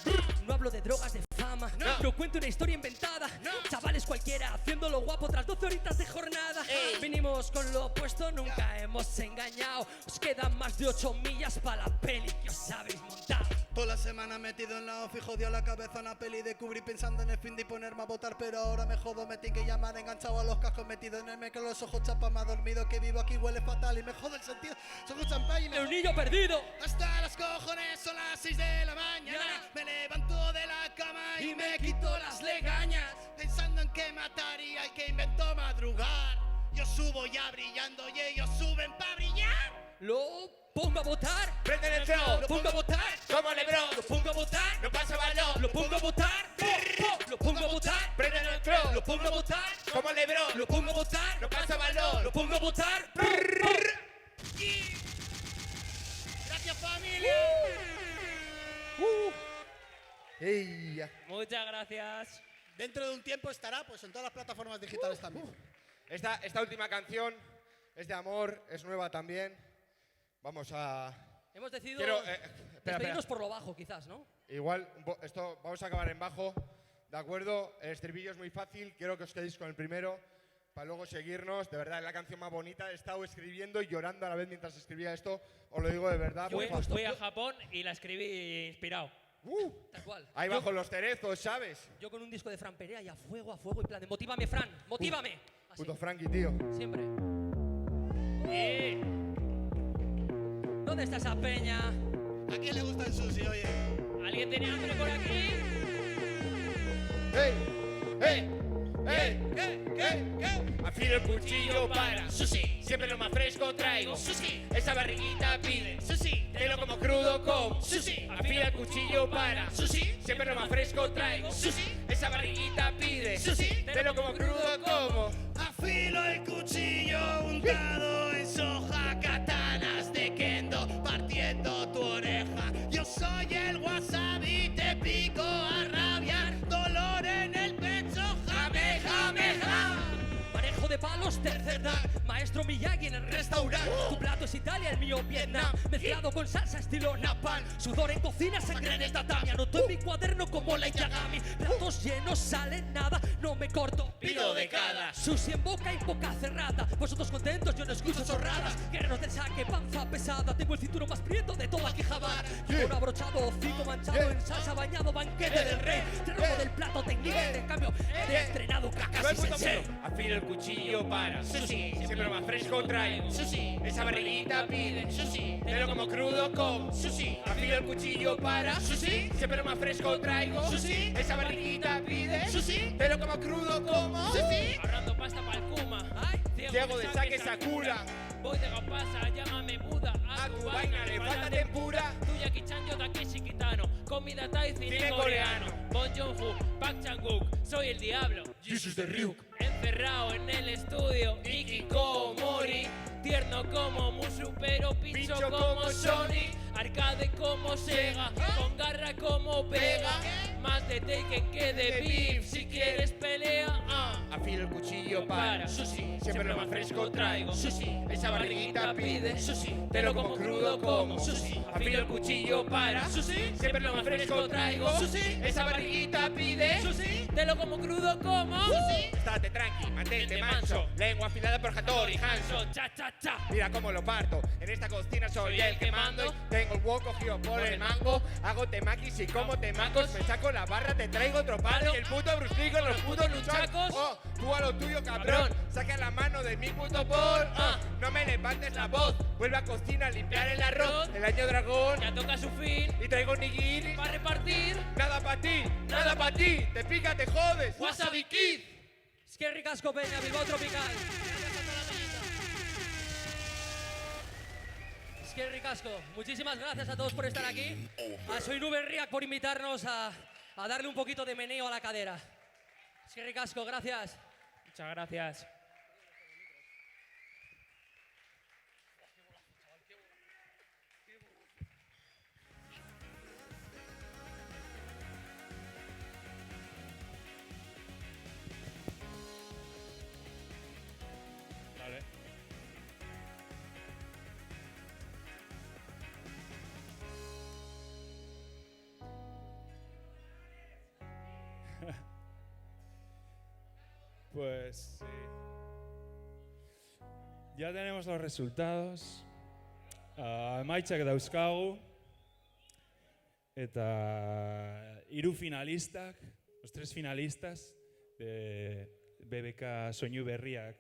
No hablo de drogas, de fama, no cuento una historia inventada. Chavales cualquiera haciéndolo guapo tras 12 horitas de jornada. Vinimos con lo opuesto, nunca hemos engañado. Os quedan más de 8 millas para la peli que os habéis montado. Toda la semana metido en la ofi, jodido la cabeza una peli de Kubrick pensando en el fin de ponerme a votar, pero ahora me jodo, me tienen que llamar enganchado a los cascos, metido en el me con los ojos chapas, me ha dormido, que vivo aquí huele fatal y me jode el sentido. Soy un champán y me ¡Un niño perdido! hasta los cojones, son las 6 de la mañana. Me levanto de la cama y me quito las legañas, pensando en que mataría el que inventó madrugar. Yo subo ya brillando y ellos suben pa' brillar. Lo pongo a votar. Prenden el flow, Lo pongo a votar. como Lebron, Lo pongo a votar. no pasa balón, Lo pongo a votar. Lo pongo a votar. prenden el flow, Lo pongo a votar. como Lebron, Lo pongo a votar. no pasa balón. Lo pongo a votar. Gracias, familia. Muchas gracias. Dentro de un tiempo estará pues en todas las plataformas digitales también. Esta última canción es de amor, es nueva también. Vamos a... Hemos decidido espera. despedirnos por lo bajo, quizás, ¿no? Igual, esto vamos a acabar en bajo, ¿de acuerdo? El estribillo es muy fácil, quiero que os quedéis con el primero para luego seguirnos. De verdad, es la canción más bonita. He estado escribiendo y llorando a la vez mientras escribía esto. Os lo digo de verdad. Yo porfa. fui a Japón y la escribí inspirado. Tal cual. Ahí bajo los cerezos, ¿sabes? Yo con un disco de Fran Perea y a fuego, en plan de motívame, Fran, motívame. Así, Puto Frankie, tío. siempre. ¿Dónde está esa peña? ¿A quién le gusta el sushi, oye? ¿Alguien tiene hambre por aquí? ¡Ey! ¡Ey! ¡Ey! ¿Qué? Afilo el cuchillo para sushi, siempre lo más fresco traigo sushi. Esa barriguita pide sushi, te lo como crudo como sushi. Afilo el cuchillo para sushi, siempre lo más fresco traigo sushi. Esa barriguita pide sushi, te lo como crudo como. Afilo el cuchillo untado en soja, katanas de kendo partiendo tu oreja. Yo soy el wasabi, te pico a rabiar, dolor en el pecho, jame, jame, jame. Manejo de palos, tercer dan. Maestro Miyagi en el restaurante. Tu plato es Italia, el mío Vietnam. Mezclado con salsa estilo napalm. Sudor en cocina, sangre en el tatami. Anoto en mi cuaderno como la Yagami. Platos llenos, sale nada, no me corto. Pido de cada. Sushi en boca y boca cerrada. Vosotros contentos, yo no escucho chorradas. Guerreros del saque, panza pesada. Tengo el cinturón más prieto de toda Quijabara. Con abrochado, hocico manchado en salsa, bañado, banquete del rey. Terromo del plato, técnico de cambio. He entrenado Kakashi Sensei. Afilo el cuchillo para sushi, siempre lo más fresco traigo sushi. Esa barriguita pide sushi, te lo como crudo como sushi. Afilo el cuchillo para sushi, siempre lo más fresco traigo sushi. Esa barriguita pide sushi, te lo como crudo como sushi. Ahorrando pasta para el Kuma. Ciego de saque Sakura. Voy de gapasa, llámame Buda. A tu vaina le falta tempura. Tuya Kichan, yo Takeshi Kitano. Comida Thai, cine coreano. Bon Joon-ho, Park Chan-wook. Soy el diablo. Jesus de Ryuk. Encerrado en el estudio, Hikikomori. Tierno como Musu, pero pincho como Sony. Arcade como Sega, con garra como Vega. Más de Taken que de Beef, si quieres pelea. Afilo el cuchillo para sushi, siempre lo más fresco traigo sushi. Esa barriguita pide sushi, te lo como crudo como sushi. Afilo el cuchillo para Sushi, siempre lo más fresco traigo sushi. Esa barriguita pide Sushi, te lo como crudo como Estate tranqui, mantente manso. Lengua afilada por Hattori Hanzo. Cha cha cha. Mira cómo lo parto. En esta cocina soy el que mando. Tengo el huevo cogido por el mango. Hago temakis y como temacos. Me saco la barra, te traigo otro palo. Y el puto Bruce Lee con los putos luchacos. Oh, tú a lo tuyo, cabrón. Saca la mano de mi puto bol. No me levantes la voz. Vuelve a cocina a limpiar el arroz. El año dragón Ya toca su fin. y traigo nigiri. Para repartir. Nada para ti, nada para ti. Te pica, te jodes. Wasabi Kid. Esquerri Casco Peña, Bilbao Tropical. Esquerri Casco, muchísimas gracias a todos por estar aquí. A Soy Nube Riak por invitarnos a darle un poquito de meneo a la cadera. Esquerri Casco, gracias. Muchas gracias. Vale. Pues sí. Ya tenemos los resultados. Emaitzak dauzkagu. Eta 3 finalistak, los 3 finalistas de BBK Soinu Berriak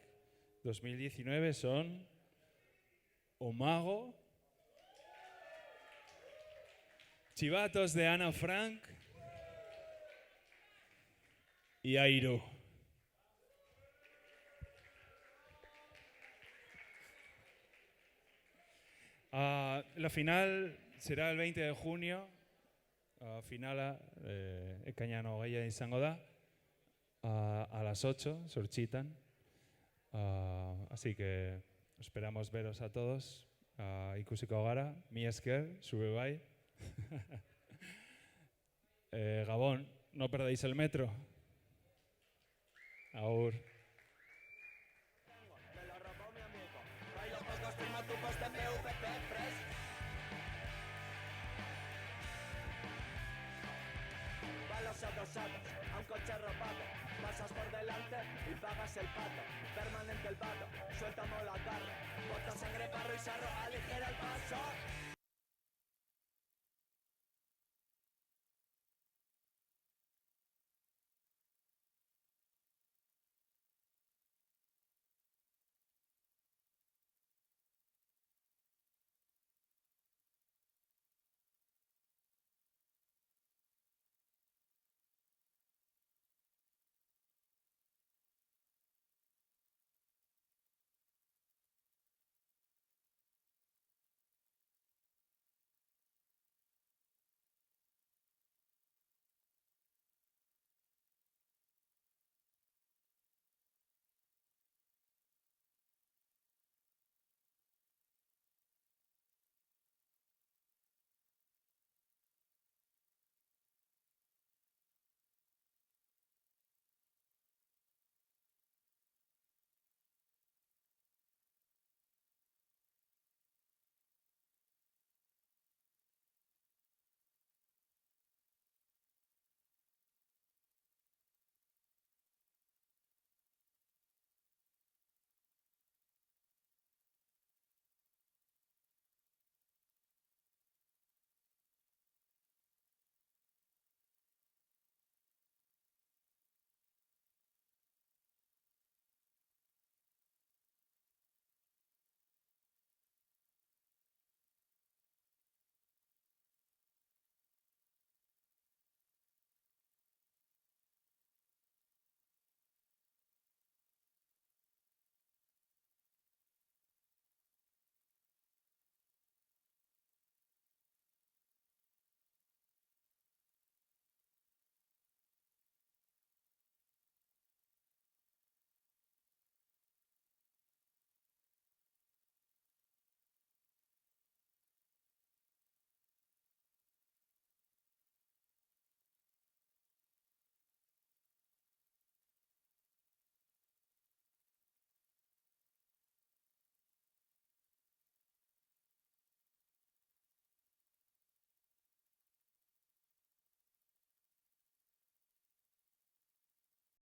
2019 son Omago, Chivatos de Ana Frank y Airo. La final será el 20 de junio. Finala, ekainan 20 izango da, a las 8, Zortzitan. Así que esperamos veros a todos. Ikusiko gara, mi esker, sube bai. Gabón, no perdáis el metro. Agur. Me lo robó mi amigo. Bailo pocos, firmo tubos de PVP Fresh. Balos adosados a un coche robado. Pasas por delante y pagas el pato. Permanente el pato, suelta mola carro. Bota sangre, barro y sarro, aligera el paso.